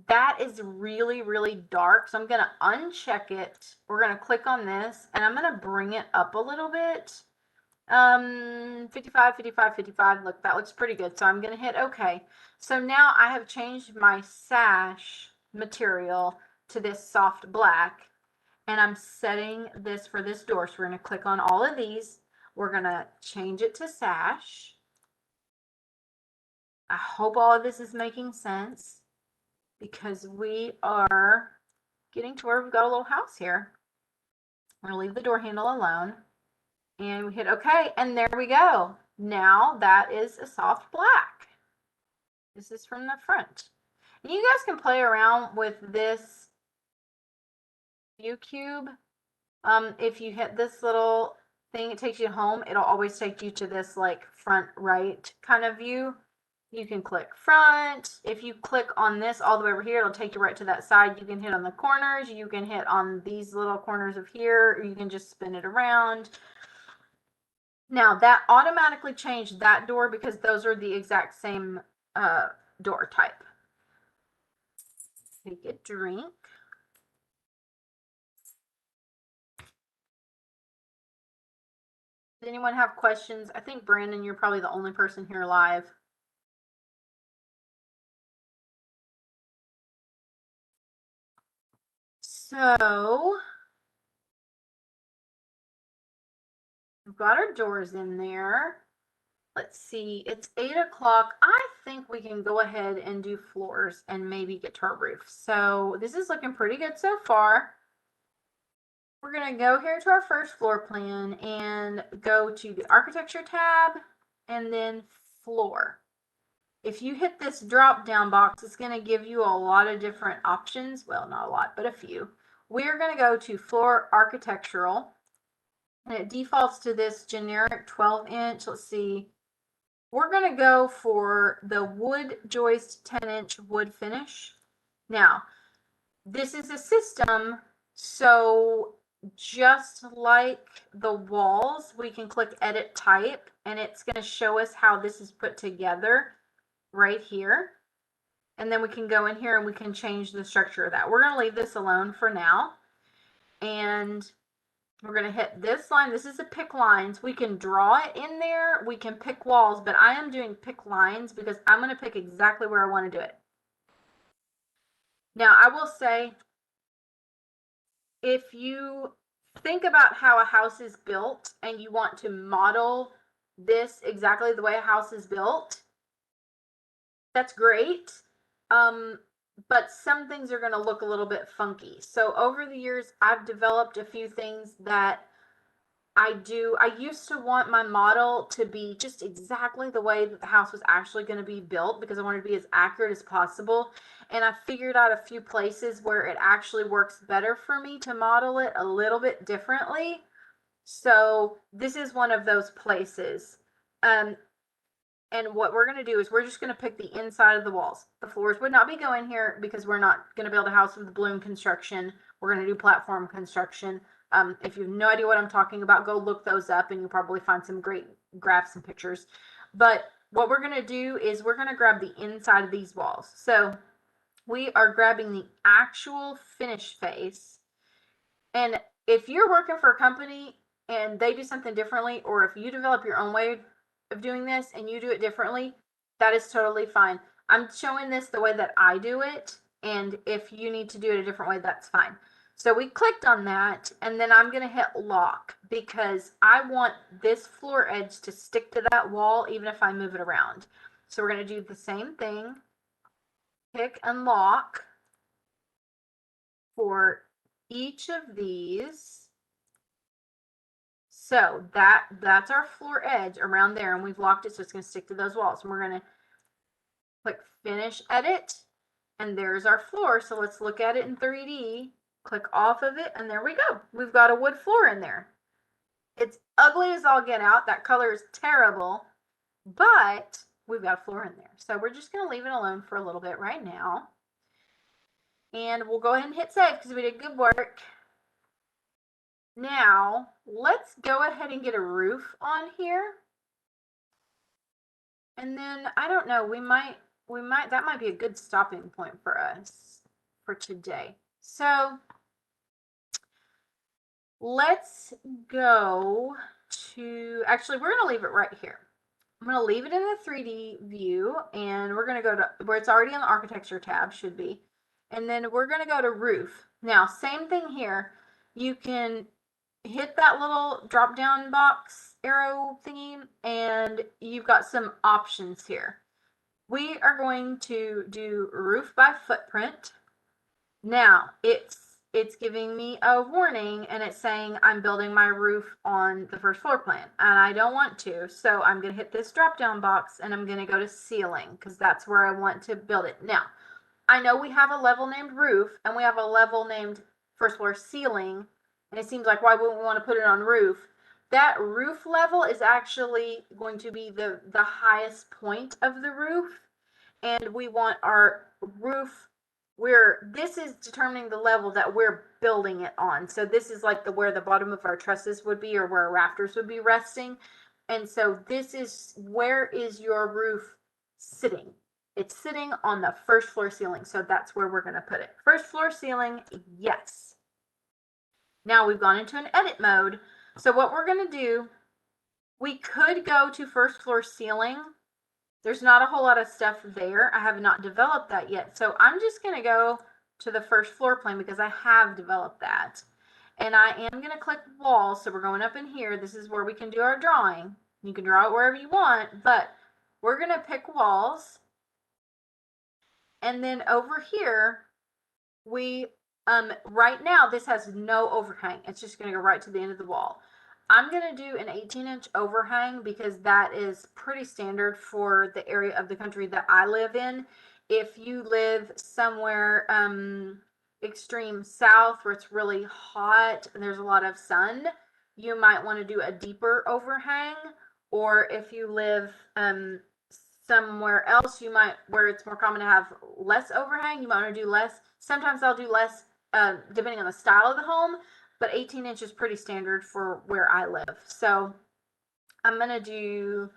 that is really, really dark. So I'm going to uncheck it. We're going to click on this and I'm going to bring it up a little bit. 55, 55, 55. Look, that looks pretty good. So I'm going to hit OK. So now I have changed my sash material to this soft black. And I'm setting this for this door. So we're going to click on all of these. We're going to change it to sash. I hope all of this is making sense because we are getting to where we've got a little house here. I'm going to leave the door handle alone. And we hit OK. And there we go. Now that is a soft black. This is from the front. And you guys can play around with this view cube. If you hit this little thing, it takes you home. It'll always take you to this like front right kind of view. You can click front. If you click on this all the way over here, it'll take you right to that side. You can hit on the corners. You can hit on these little corners of here. Or you can just spin it around. Now that automatically changed that door because those are the exact same door type. Take a drink. Does anyone have questions? I think Brandon, you're probably the only person here live. So we've got our doors in there. Let's see, it's 8 o'clock. I think we can go ahead and do floors and maybe get to our roof. So this is looking pretty good so far. We're going to go here to our first floor plan and go to the architecture tab and then floor. If you hit this drop down box, it's going to give you a lot of different options. Well, not a lot, but a few. We're going to go to floor architectural and it defaults to this generic 12-inch. Let's see. We're going to go for the wood joist 10-inch wood finish. Now, this is a system, so just like the walls, we can click edit type and it's going to show us how this is put together right here. And then we can go in here and we can change the structure of that. We're going to leave this alone for now. And we're going to hit this line. This is a pick lines. We can draw it in there. We can pick walls, but I am doing pick lines because I'm going to pick exactly where I want to do it. Now, I will say, if you think about how a house is built and you want to model this exactly the way a house is built, that's great. But some things are going to look a little bit funky. So over the years, I've developed a few things that I do. I used to want my model to be just exactly the way that the house was actually going to be built because I wanted to be as accurate as possible. And I figured out a few places where it actually works better for me to model it a little bit differently. So this is one of those places. And what we're going to do is we're just going to pick the inside of the walls. The floors would not be going here because we're not going to build a house with balloon construction. We're going to do platform construction. If you have no idea what I'm talking about, go look those up and you'll probably find some great graphs and pictures. But what we're going to do is we're going to grab the inside of these walls. So we are grabbing the actual finished face. And if you're working for a company and they do something differently, or if you develop your own way of doing this and you do it differently, that is totally fine. I'm showing this the way that I do it, and if you need to do it a different way, that's fine. So we clicked on that, and then I'm going to hit lock because I want this floor edge to stick to that wall even if I move it around. So we're going to do the same thing, pick and lock for each of these. So that's our floor edge around there, and we've locked it so it's going to stick to those walls. And we're going to click finish edit, and there's our floor. So let's look at it in 3D. Click off of it, and there we go. We've got a wood floor in there. It's ugly as all get out. That color is terrible, but we've got a floor in there. So we're just going to leave it alone for a little bit right now. And we'll go ahead and hit save because we did good work. Now, let's go ahead and get a roof on here. And then, I don't know, that might be a good stopping point for us for today. So, let's go to, actually, we're going to leave it right here. I'm going to leave it in the 3D view, and we're going to go to where it's already in the architecture tab, should be. And then we're going to go to roof. Now, same thing here. You can hit that little drop down box arrow thingy, and you've got some options here. We are going to do roof by footprint. Now it's giving me a warning, and it's saying I'm building my roof on the first floor plan, and I don't want to. So I'm going to hit this drop down box, and I'm going to go to ceiling because that's where I want to build it. Now, I know we have a level named roof, and we have a level named first floor ceiling, and it seems like, why wouldn't we want to put it on roof? That roof level is actually going to be the highest point of the roof, and we want our roof, this is determining the level that we're building it on. So this is like where the bottom of our trusses would be, or where our rafters would be resting. And so this is, where is your roof sitting? It's sitting on the first floor ceiling, so that's where we're going to put it. First floor ceiling, yes. Now we've gone into an edit mode. So what we're going to do, we could go to first floor ceiling. There's not a whole lot of stuff there. I have not developed that yet. So I'm just going to go to the first floor plan because I have developed that. And I am going to click walls. So we're going up in here. This is where we can do our drawing. You can draw it wherever you want, but we're going to pick walls. And then over here, we, right now, this has no overhang. It's just going to go right to the end of the wall. I'm going to do an 18-inch overhang because that is pretty standard for the area of the country that I live in. If you live somewhere extreme south where it's really hot and there's a lot of sun, you might want to do a deeper overhang. Or if you live somewhere else, you might, where it's more common to have less overhang, you might want to do less. Sometimes I'll do less depending on the style of the home, but 18 inch is pretty standard for where I live. So I'm going to do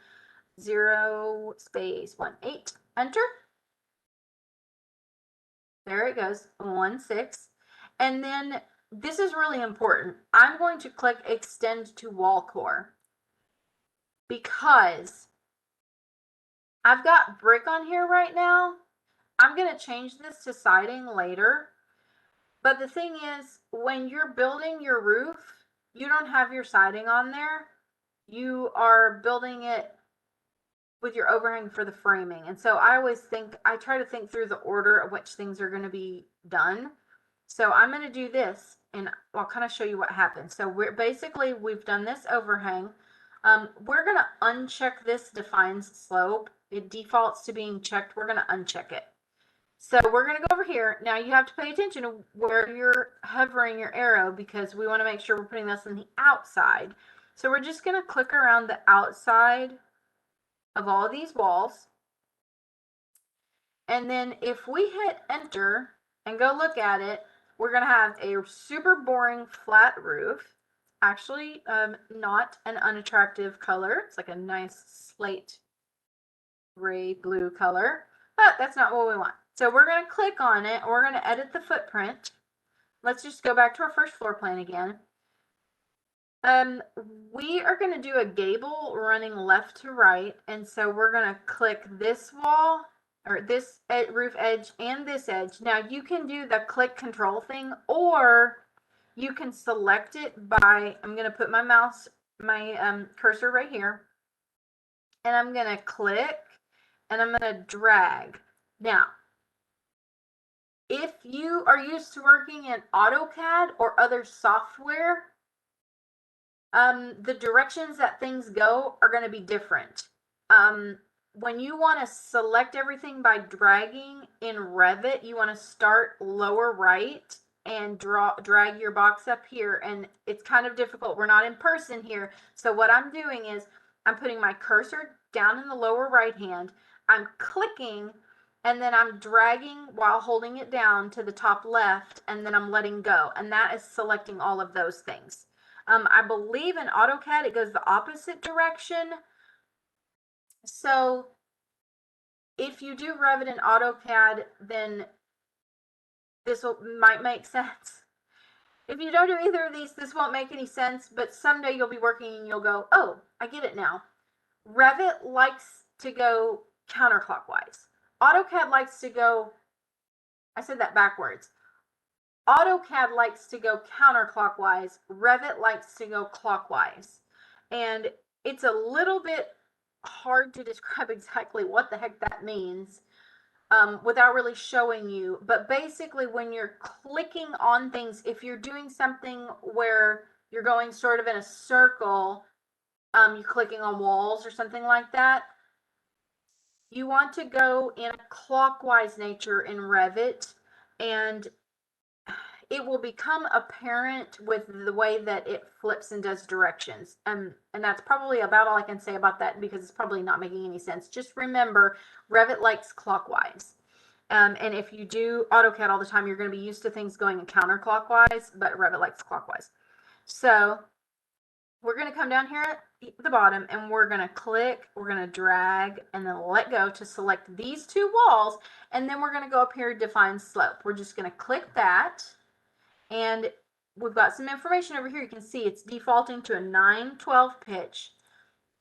0 space 18, enter. There it goes, 16. And then this is really important. I'm going to click extend to wall core because I've got brick on here right now. I'm going to change this to siding later. But the thing is, when you're building your roof, you don't have your siding on there. You are building it with your overhang for the framing. And so I try to think through the order of which things are going to be done. So I'm going to do this, and I'll kind of show you what happens. So we've done this overhang. We're going to uncheck this defines slope. It defaults to being checked. We're going to uncheck it. So we're going to go over here. Now you have to pay attention to where you're hovering your arrow because we want to make sure we're putting this on the outside. So we're just going to click around the outside of all of these walls. And then if we hit enter and go look at it, we're going to have a super boring flat roof. Actually, not an unattractive color. It's like a nice slate gray blue color, but that's not what we want. So we're going to click on it. We're going to edit the footprint. Let's just go back to our first floor plan again. We are going to do a gable running left to right, and so we're going to click this wall, or this roof edge and this edge. Now you can do the click control thing, or you can select it by, I'm going to put my mouse, my cursor right here, and I'm going to click, and I'm going to drag. Now, if you are used to working in AutoCAD or other software, the directions that things go are going to be different. When you want to select everything by dragging in Revit, you want to start lower right and drag your box up here, and it's kind of difficult. We're not in person here, so what I'm doing is I'm putting my cursor down in the lower right hand, I'm clicking, and then I'm dragging while holding it down to the top left, and then I'm letting go, and that is selecting all of those things. I believe in AutoCAD it goes the opposite direction. So if you do Revit in AutoCAD, then this might make sense. If you don't do either of these, this won't make any sense, but someday you'll be working and you'll go, oh, I get it now. Revit likes to go counterclockwise. AutoCAD likes to go, I said that backwards. AutoCAD likes to go counterclockwise. Revit likes to go clockwise. And it's a little bit hard to describe exactly what the heck that means without really showing you. But basically, when you're clicking on things, if you're doing something where you're going sort of in a circle, you're clicking on walls or something like that, you want to go in a clockwise nature in Revit, and it will become apparent with the way that it flips and does directions. And that's probably about all I can say about that, because it's probably not making any sense. Just remember, Revit likes clockwise. And if you do AutoCAD all the time, you're going to be used to things going counterclockwise, but Revit likes clockwise. So we're going to come down here at the bottom, and we're going to click, we're going to drag, and then let go to select these two walls. And then we're going to go up here, define slope. We're just going to click that. And we've got some information over here. You can see it's defaulting to a 9/12 pitch.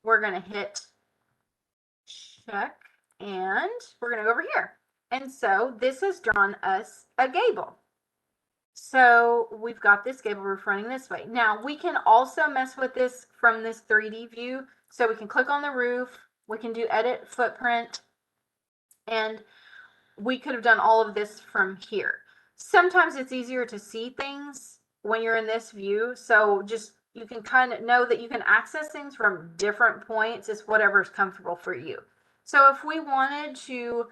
We're going to hit check, and we're going to go over here. And so this has drawn us a gable. So we've got this gable roof running this way. Now we can also mess with this from this 3D view. So we can click on the roof, we can do edit footprint, and we could have done all of this from here. Sometimes it's easier to see things when you're in this view, so just you can kind of know that you can access things from different points. It's whatever's comfortable for you. So if we wanted to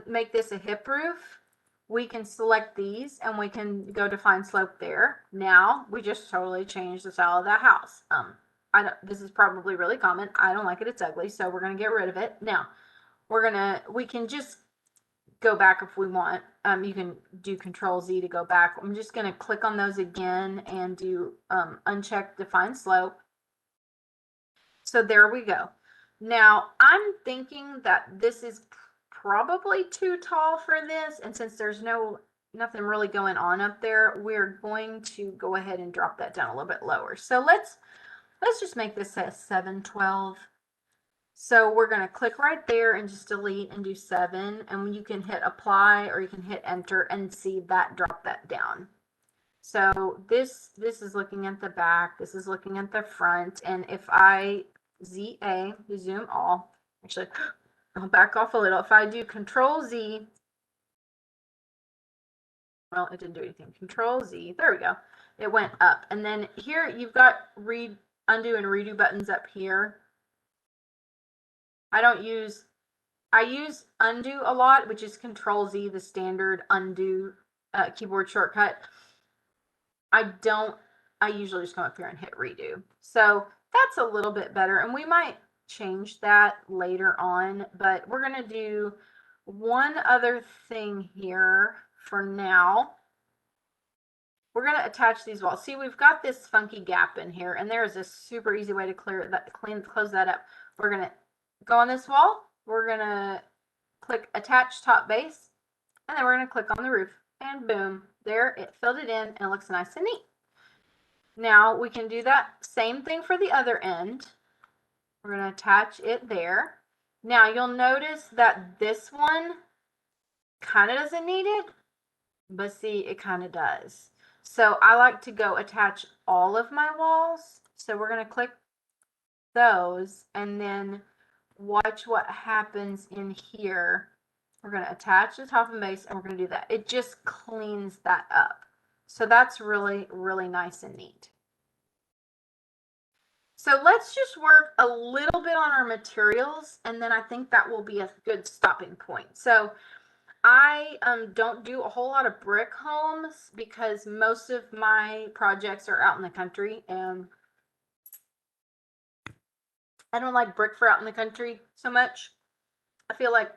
make this a hip roof, we can select these and we can go define slope there. Now we just totally changed the style of that house. This is probably really common. I don't like it, it's ugly, so we're going to get rid of it. Now we can just go back if we want. You can do Control Z to go back. I'm just going to click on those again and do uncheck define slope. So there we go. Now I'm thinking that this is probably too tall for this, and since there's nothing really going on up there, we're going to go ahead and drop that down a little bit lower. So let's just make this a 7/12. So we're going to click right there and just delete and do 7, and you can hit apply or you can hit enter and see that drop that down. So this is looking at the back, this is looking at the front, and if I ZA, zoom all, actually I'll back off a little. If I do Control Z, well, it didn't do anything. Control Z, there we go. It went up, and then here you've got undo and redo buttons up here. I use undo a lot, which is Control Z, the standard undo keyboard shortcut. I usually just come up here and hit redo. So that's a little bit better. And we might change that later on, but we're going to do one other thing here for now. We're going to attach these walls. See, we've got this funky gap in here, and there's a super easy way to close that up. We're going to go on this wall. We're going to click attach top base, and then we're going to click on the roof, and boom, there, it filled it in, and it looks nice and neat. Now we can do that same thing for the other end. We're going to attach it there. Now you'll notice that this one kind of doesn't need it, but see, it kind of does. So I like to go attach all of my walls. So we're going to click those and then watch what happens in here. We're going to attach the top and base, and we're going to do that. It just cleans that up. So that's really, really nice and neat. So let's just work a little bit on our materials, and then I think that will be a good stopping point. So I don't do a whole lot of brick homes because most of my projects are out in the country, and I don't like brick for out in the country so much. I feel like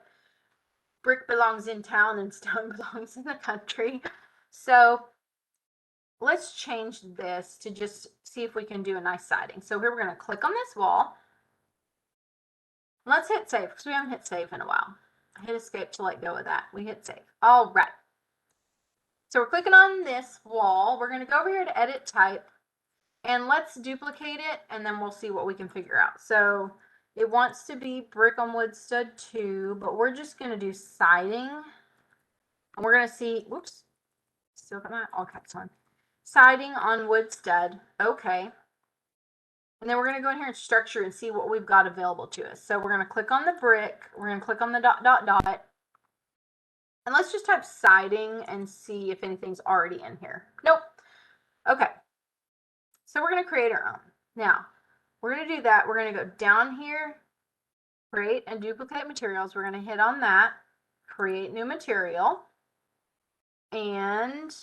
brick belongs in town and stone belongs in the country. So let's change this to just see if we can do a nice siding. So here we're going to click on this wall. Let's hit save because we haven't hit save in a while. I hit escape to let go of that. We hit save. All right. So we're clicking on this wall. We're going to go over here to edit type, and let's duplicate it, and then we'll see what we can figure out. So it wants to be brick on wood stud 2, but we're just going to do siding. And we're going to see, whoops, still got my all caps on. Siding on wood stud. Okay. And then we're going to go in here and structure and see what we've got available to us. So we're going to click on the brick. We're going to click on the dot, dot, dot. And let's just type siding and see if anything's already in here. Nope. Okay. So we're going to create our own. Now, we're going to do that. We're going to go down here, create and duplicate materials. We're going to hit on that, create new material. And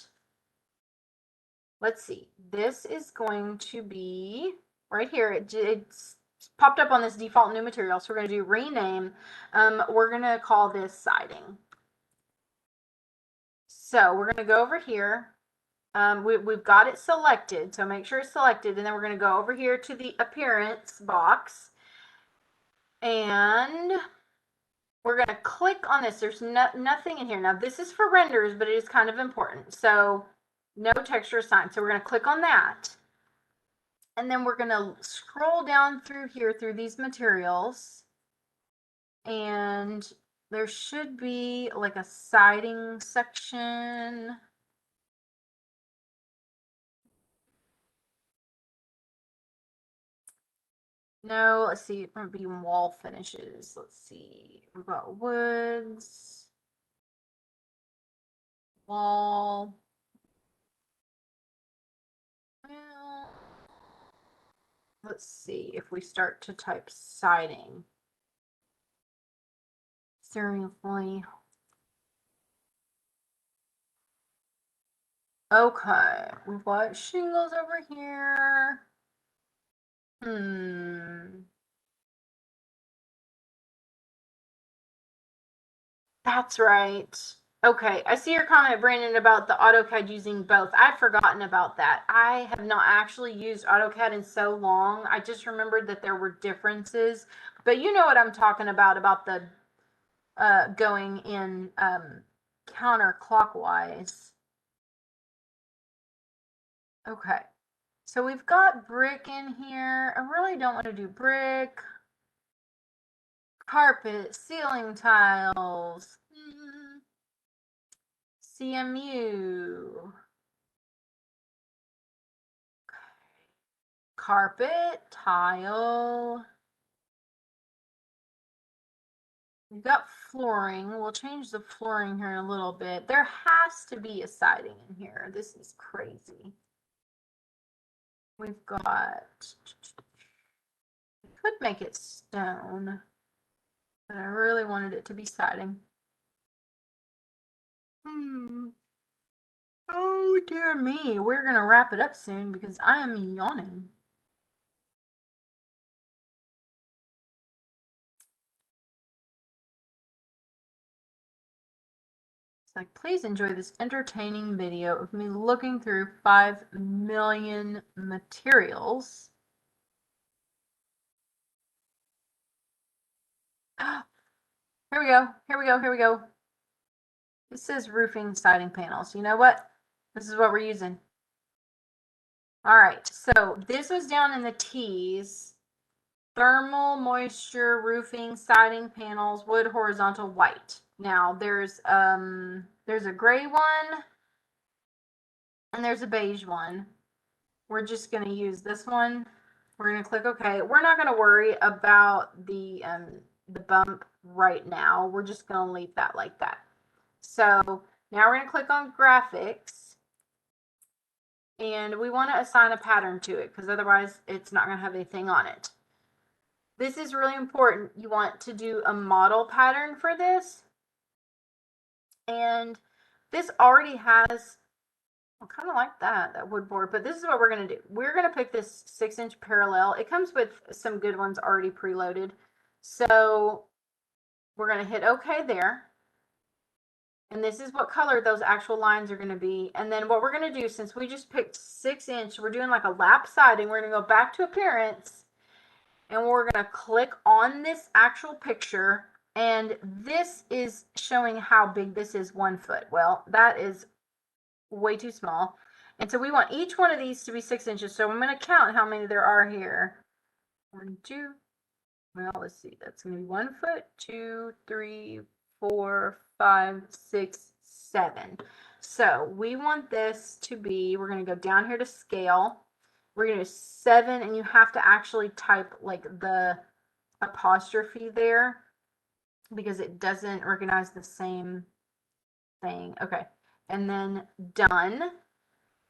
let's see. This is going to be right here. It's popped up on this default new material. So we're going to do rename. We're going to call this siding. So we're going to go over here. We've got it selected, so make sure it's selected, and then we're going to go over here to the appearance box, and we're going to click on this. There's nothing in here. Now, this is for renders, but it is kind of important. So no texture assigned. So we're going to click on that, and then we're going to scroll down through here through these materials, and there should be like a siding section. No, let's see. It might be wall finishes. Let's see. We've got woods, wall. Well, let's see if we start to type siding. Seriously. Okay, we've got shingles over here. That's right. Okay, I see your comment, Brandon, about the AutoCAD using both. I've forgotten about that. I have not actually used AutoCAD in so long. I just remembered that there were differences. But you know what I'm talking about the going in counterclockwise. Okay, so we've got brick in here. I really don't want to do brick. Carpet, ceiling tiles, CMU. Carpet, tile. We've got flooring. We'll change the flooring here in a little bit. There has to be a siding in here. This is crazy. We've got, could make it stone, but I really wanted it to be siding. Oh dear me, we're gonna wrap it up soon because I am yawning. like, please enjoy this entertaining video of me looking through 5 million materials. Here we go. Here we go. Here we go. This says roofing siding panels. You know what? This is what we're using. All right. So this was down in the T's. Thermal, moisture, roofing, siding panels, wood, horizontal, white. Now there's a gray one and there's a beige one. We're just going to use this one. We're going to click OK. We're not going to worry about the bump right now. We're just going to leave that like that. So now we're going to click on graphics, and we want to assign a pattern to it because otherwise it's not going to have anything on it. This is really important. You want to do a model pattern for this, and this already has, I kind of like that wood board, but this is what we're going to do. We're going to pick this 6-inch parallel. It comes with some good ones already preloaded. So we're going to hit OK there. And this is what color those actual lines are going to be. And then what we're going to do, since we just picked 6-inch, we're doing like a lap siding. We're going to go back to appearance, and we're going to click on this actual picture. And this is showing how big this is, 1 foot. Well, that is way too small. And so we want each one of these to be 6 inches. So I'm going to count how many there are here. 1, 2, well, let's see. That's going to be 1 foot, 2, 3, 4, 5, 6, 7. So we want this to be, we're going to go down here to scale. We're going to do 7, and you have to actually type like the apostrophe there because it doesn't recognize the same thing. Okay. And then done.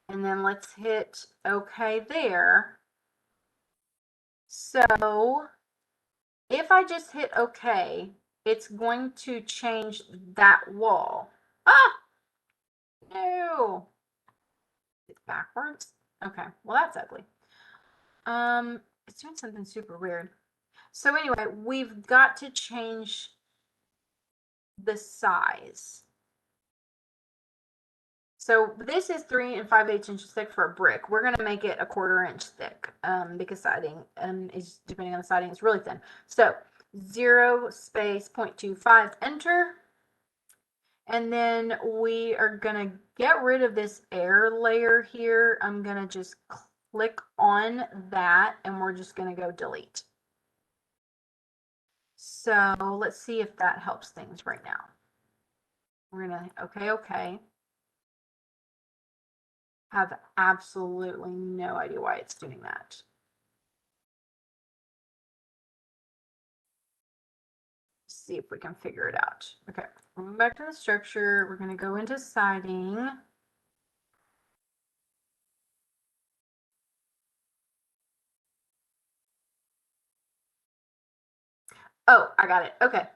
And then let's hit OK there. So if I just hit OK, it's going to change that wall. Ah! No! It's backwards. Okay, well that's ugly. It's doing something super weird. So anyway, we've got to change the size. So this is 3 5/8 inches thick for a brick. We're going to make it a 1/4 inch thick because siding is, depending on the siding, it's really thin. So 0 space 0.25, enter. And then we are going to get rid of this air layer here. I'm going to just click on that, and we're just going to go delete. So let's see if that helps things right now. We're going to, OK. Have absolutely no idea why it's doing that. See if we can figure it out. Okay, going back to the structure, we're going to go into siding. Oh, I got it. Okay.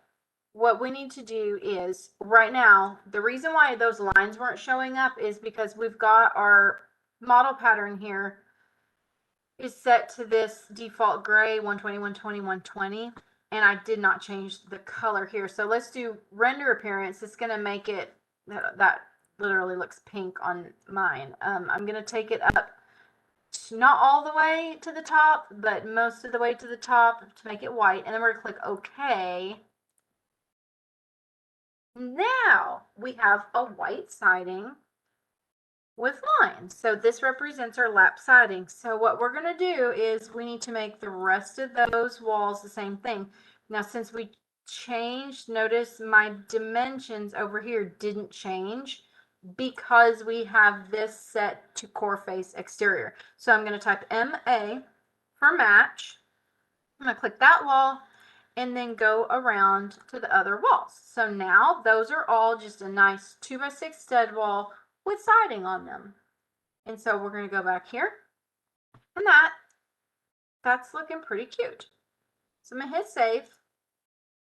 What we need to do is, right now, the reason why those lines weren't showing up is because we've got our model pattern here is set to this default gray 120, 120, 120. And I did not change the color here. So let's do render appearance. It's going to make it, that literally looks pink on mine. I'm going to take it up, not all the way to the top, but most of the way to the top to make it white. And then we're going to click OK. Now we have a white siding with lines. So this represents our lap siding. So what we're going to do is we need to make the rest of those walls the same thing. Now, since we changed, notice my dimensions over here didn't change because we have this set to core face exterior. So I'm going to type MA for match. I'm going to click that wall and then go around to the other walls. So now those are all just a nice 2x6 stud wall with siding on them. And so we're going to go back here, and that's looking pretty cute. So I'm going to hit save,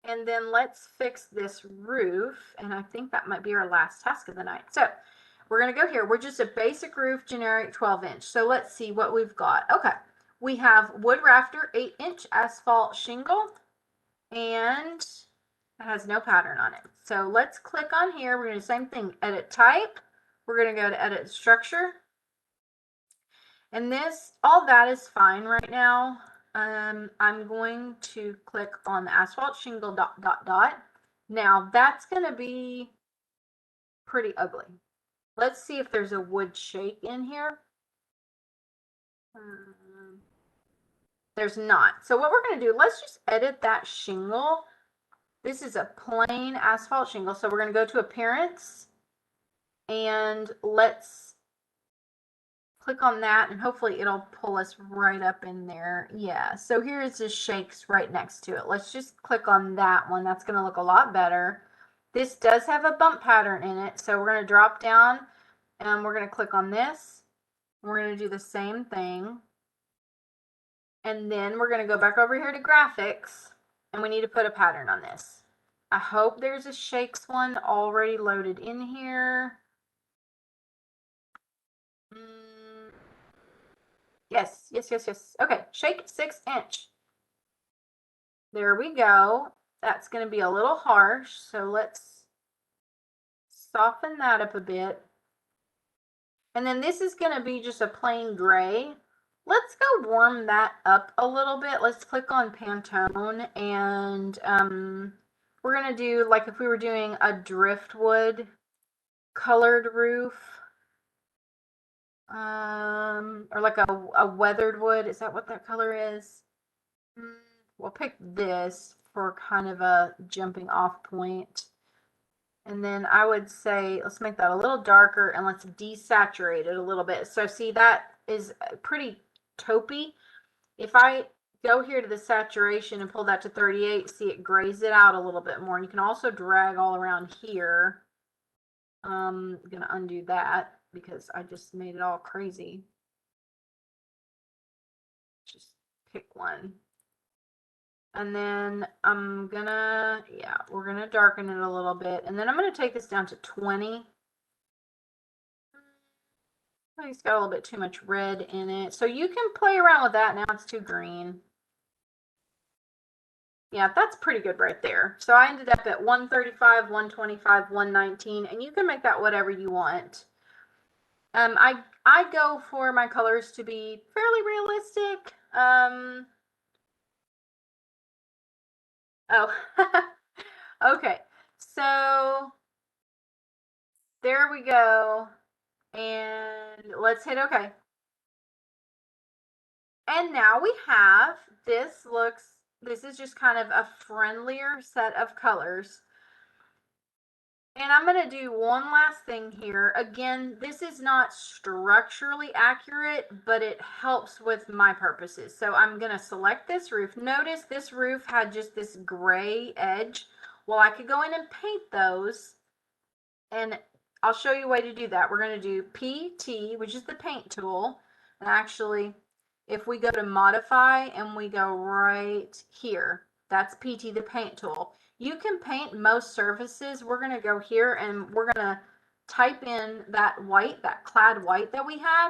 and then let's fix this roof. And I think that might be our last task of the night. So we're going to go here. We're just a basic roof, generic 12-inch. So let's see what we've got. Okay, we have wood rafter, 8-inch asphalt shingle, and It has no pattern on it. So let's click on here. We're going to do the same thing, edit type. We're going to go to edit structure. And this, all that is fine right now. I'm going to click on the asphalt shingle ... Now that's going to be pretty ugly. Let's see if there's a wood shake in here. There's not. So what we're going to do, let's just edit that shingle. This is a plain asphalt shingle. So we're going to go to appearance and let's click on that and hopefully it'll pull us right up in there. Yeah, so here's the shakes right next to it. Let's just click on that one. That's going to look a lot better. This does have a bump pattern in it. So we're going to drop down and we're going to click on this. We're going to do the same thing. And then we're going to go back over here to graphics and we need to put a pattern on this. I hope there's a shakes one already loaded in here. Yes. Okay, shake 6 inch. There we go. That's going to be a little harsh, so let's soften that up a bit. And then this is going to be just a plain gray. Let's go warm that up a little bit. Let's click on Pantone and we're going to do like if we were doing a driftwood colored roof. Or like a weathered wood. Is that what that color is? We'll pick this for kind of a jumping off point. And then I would say, let's make that a little darker and let's desaturate it a little bit. So see, that is pretty taupey. If I go here to the saturation and pull that to 38, see it grays it out a little bit more. And you can also drag all around here. I'm going to undo that because I just made it all crazy. Just pick one. And then I'm gonna, we're gonna darken it a little bit. And then I'm gonna take this down to 20. It's got a little bit too much red in it. So you can play around with that. Now it's too green. Yeah, that's pretty good right there. So I ended up at 135, 125, 119, and you can make that whatever you want. I go for my colors to be fairly realistic. Oh, okay. So there we go. And let's hit OK. And now we have, this is just kind of a friendlier set of colors. And I'm going to do one last thing here. Again, this is not structurally accurate, but it helps with my purposes. So I'm going to select this roof. Notice this roof had just this gray edge. Well, I could go in and paint those. And I'll show you a way to do that. We're going to do PT, which is the paint tool. And actually, if we go to modify and we go right here, that's PT, the paint tool. You can paint most surfaces. We're going to go here and we're going to type in that white, that clad white that we had.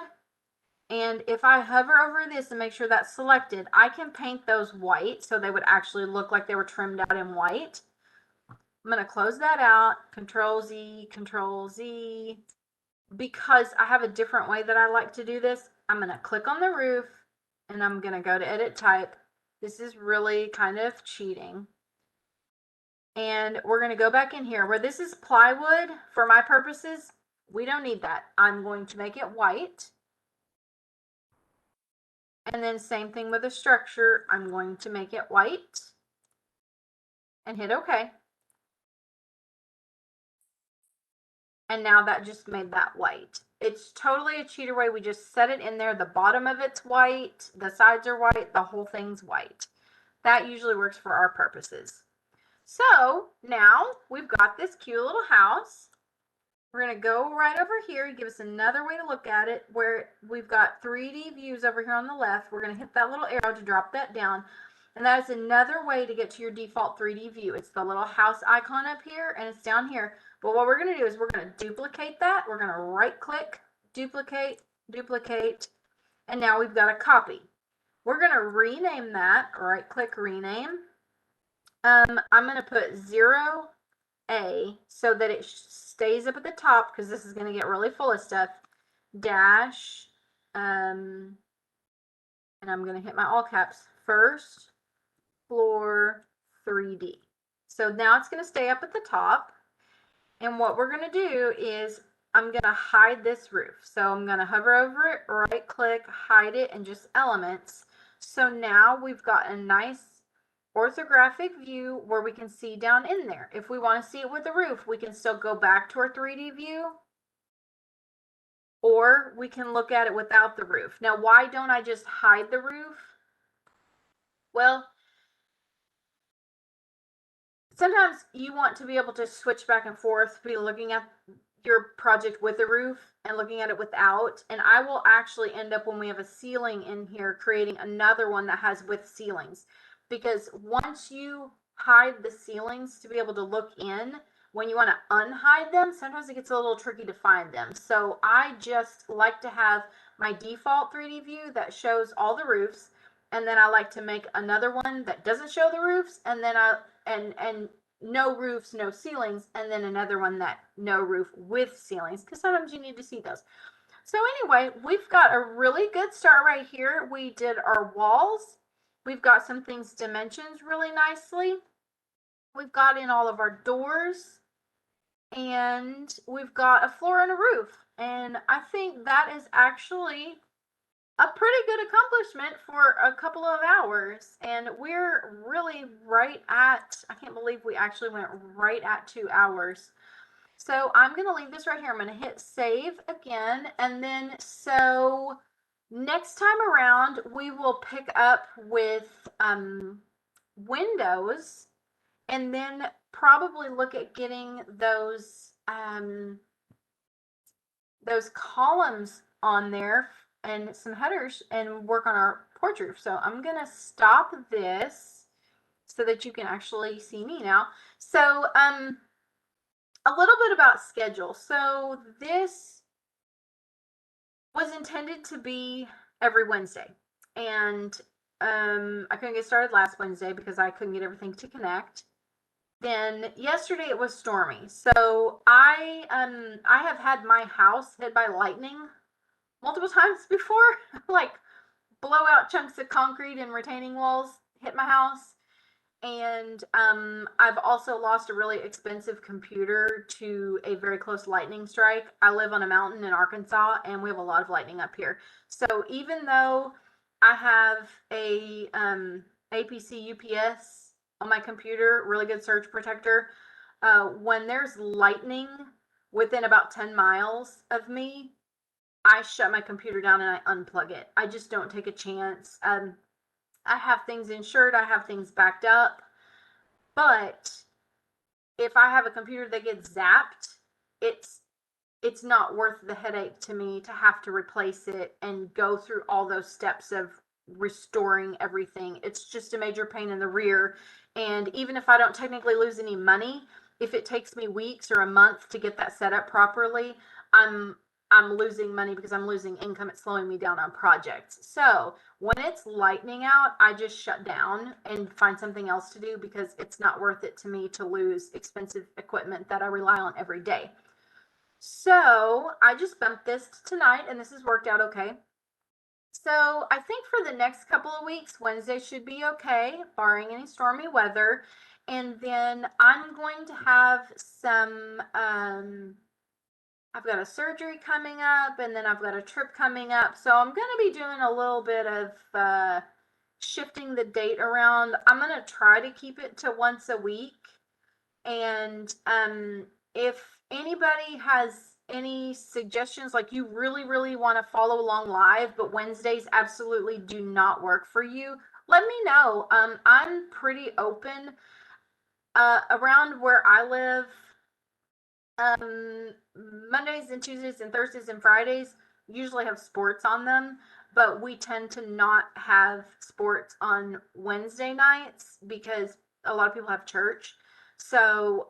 And if I hover over this and make sure that's selected, I can paint those white so they would actually look like they were trimmed out in white. I'm going to close that out, Control Z, Control Z. Because I have a different way that I like to do this, I'm going to click on the roof and I'm going to go to edit type. This is really kind of cheating. And we're going to go back in here where this is plywood. For my purposes, we don't need that. I'm going to make it white. And then same thing with the structure. I'm going to make it white and hit OK. And now that just made that white. It's totally a cheater way. We just set it in there. The bottom of it's white. The sides are white. The whole thing's white. That usually works for our purposes. So now we've got this cute little house. We're going to go right over here. Give us another way to look at it where we've got 3D views over here on the left. We're going to hit that little arrow to drop that down. And that is another way to get to your default 3D view. It's the little house icon up here and it's down here. But what we're going to do is we're going to duplicate that. We're going to right click, duplicate, duplicate. And now we've got a copy. We're going to rename that, right click, rename. I'm going to put 0A so that it stays up at the top, because this is going to get really full of stuff. Dash, and I'm going to hit my all caps, first floor 3D. So now it's going to stay up at the top. And what we're going to do is I'm going to hide this roof. So I'm going to hover over it, right click, hide it, and just elements. So now we've got a nice orthographic view where we can see down in there. If we want to see it with the roof, we can still go back to our 3D view, or we can look at it without the roof. Now, why don't I just hide the roof? Well, sometimes you want to be able to switch back and forth, be looking at your project with the roof and looking at it without. And I will actually end up, when we have a ceiling in here, creating another one that has with ceilings, because once you hide the ceilings to be able to look in, when you want to unhide them, sometimes it gets a little tricky to find them. So I just like to have my default 3D view that shows all the roofs, and then I like to make another one that doesn't show the roofs, and then and no roofs, no ceilings, and then another one that no roof with ceilings, because sometimes you need to see those. So anyway, we've got a really good start right here. We did our walls. We've got some things dimensions really nicely. We've got in all of our doors, and we've got a floor and a roof. And I think that is actually a pretty good accomplishment for a couple of hours. And we're really right at, I can't believe we actually went right at 2 hours. So I'm going to leave this right here. I'm going to hit save again. And then, so next time around, we will pick up with windows, and then probably look at getting those columns on there and some headers and work on our porch roof. So I'm going to stop this so that you can actually see me now. So a little bit about schedule. So this was intended to be every Wednesday, and I couldn't get started last Wednesday because I couldn't get everything to connect. Then yesterday it was stormy. So I have had my house hit by lightning multiple times before, like blow out chunks of concrete and retaining walls hit my house. And I've also lost a really expensive computer to a very close lightning strike. I live on a mountain in Arkansas, and we have a lot of lightning up here. So even though I have a APC UPS on my computer, really good surge protector, when there's lightning within about 10 miles of me, I shut my computer down and I unplug it. I just don't take a chance. I have things insured, I have things backed up, but if I have a computer that gets zapped, it's not worth the headache to me to have to replace it and go through all those steps of restoring everything. It's just a major pain in the rear. And even if I don't technically lose any money, if it takes me weeks or a month to get that set up properly, I'm losing money because I'm losing income. It's slowing me down on projects. So when it's lightning out, I just shut down and find something else to do, because it's not worth it to me to lose expensive equipment that I rely on every day. So I just bumped this to tonight, and this has worked out okay. So I think for the next couple of weeks, Wednesday should be okay, barring any stormy weather. And then I'm going to have some, I've got a surgery coming up, and then I've got a trip coming up. So I'm going to be doing a little bit of shifting the date around. I'm going to try to keep it to once a week. And if anybody has any suggestions, like you really want to follow along live, but Wednesdays absolutely do not work for you, let me know. I'm pretty open. Around where I live, Mondays and Tuesdays and Thursdays and Fridays usually have sports on them, but we tend to not have sports on Wednesday nights because a lot of people have church. So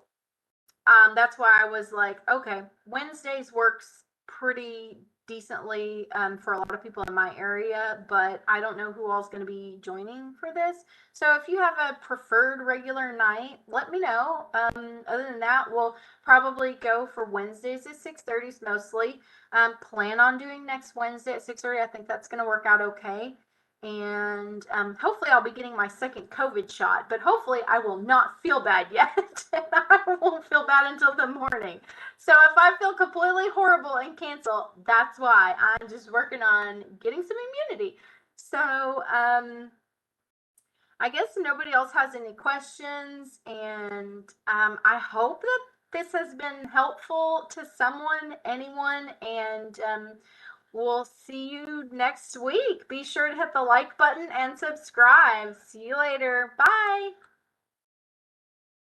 that's why I was like, okay, Wednesdays works pretty decently for a lot of people in my area, but I don't know who all's going to be joining for this. So if you have a preferred regular night, let me know. Other than that, we'll probably go for Wednesdays at 6:30 mostly. Plan on doing next Wednesday at 6:30. I think that's going to work out okay. And hopefully I'll be getting my second COVID shot, but hopefully I will not feel bad yet. And I won't feel bad until the morning. So if I feel completely horrible and cancel, that's why. I'm just working on getting some immunity. So I guess nobody else has any questions, and I hope that this has been helpful to someone, anyone, and we'll see you next week. Be sure to hit the like button and subscribe. See you later. Bye.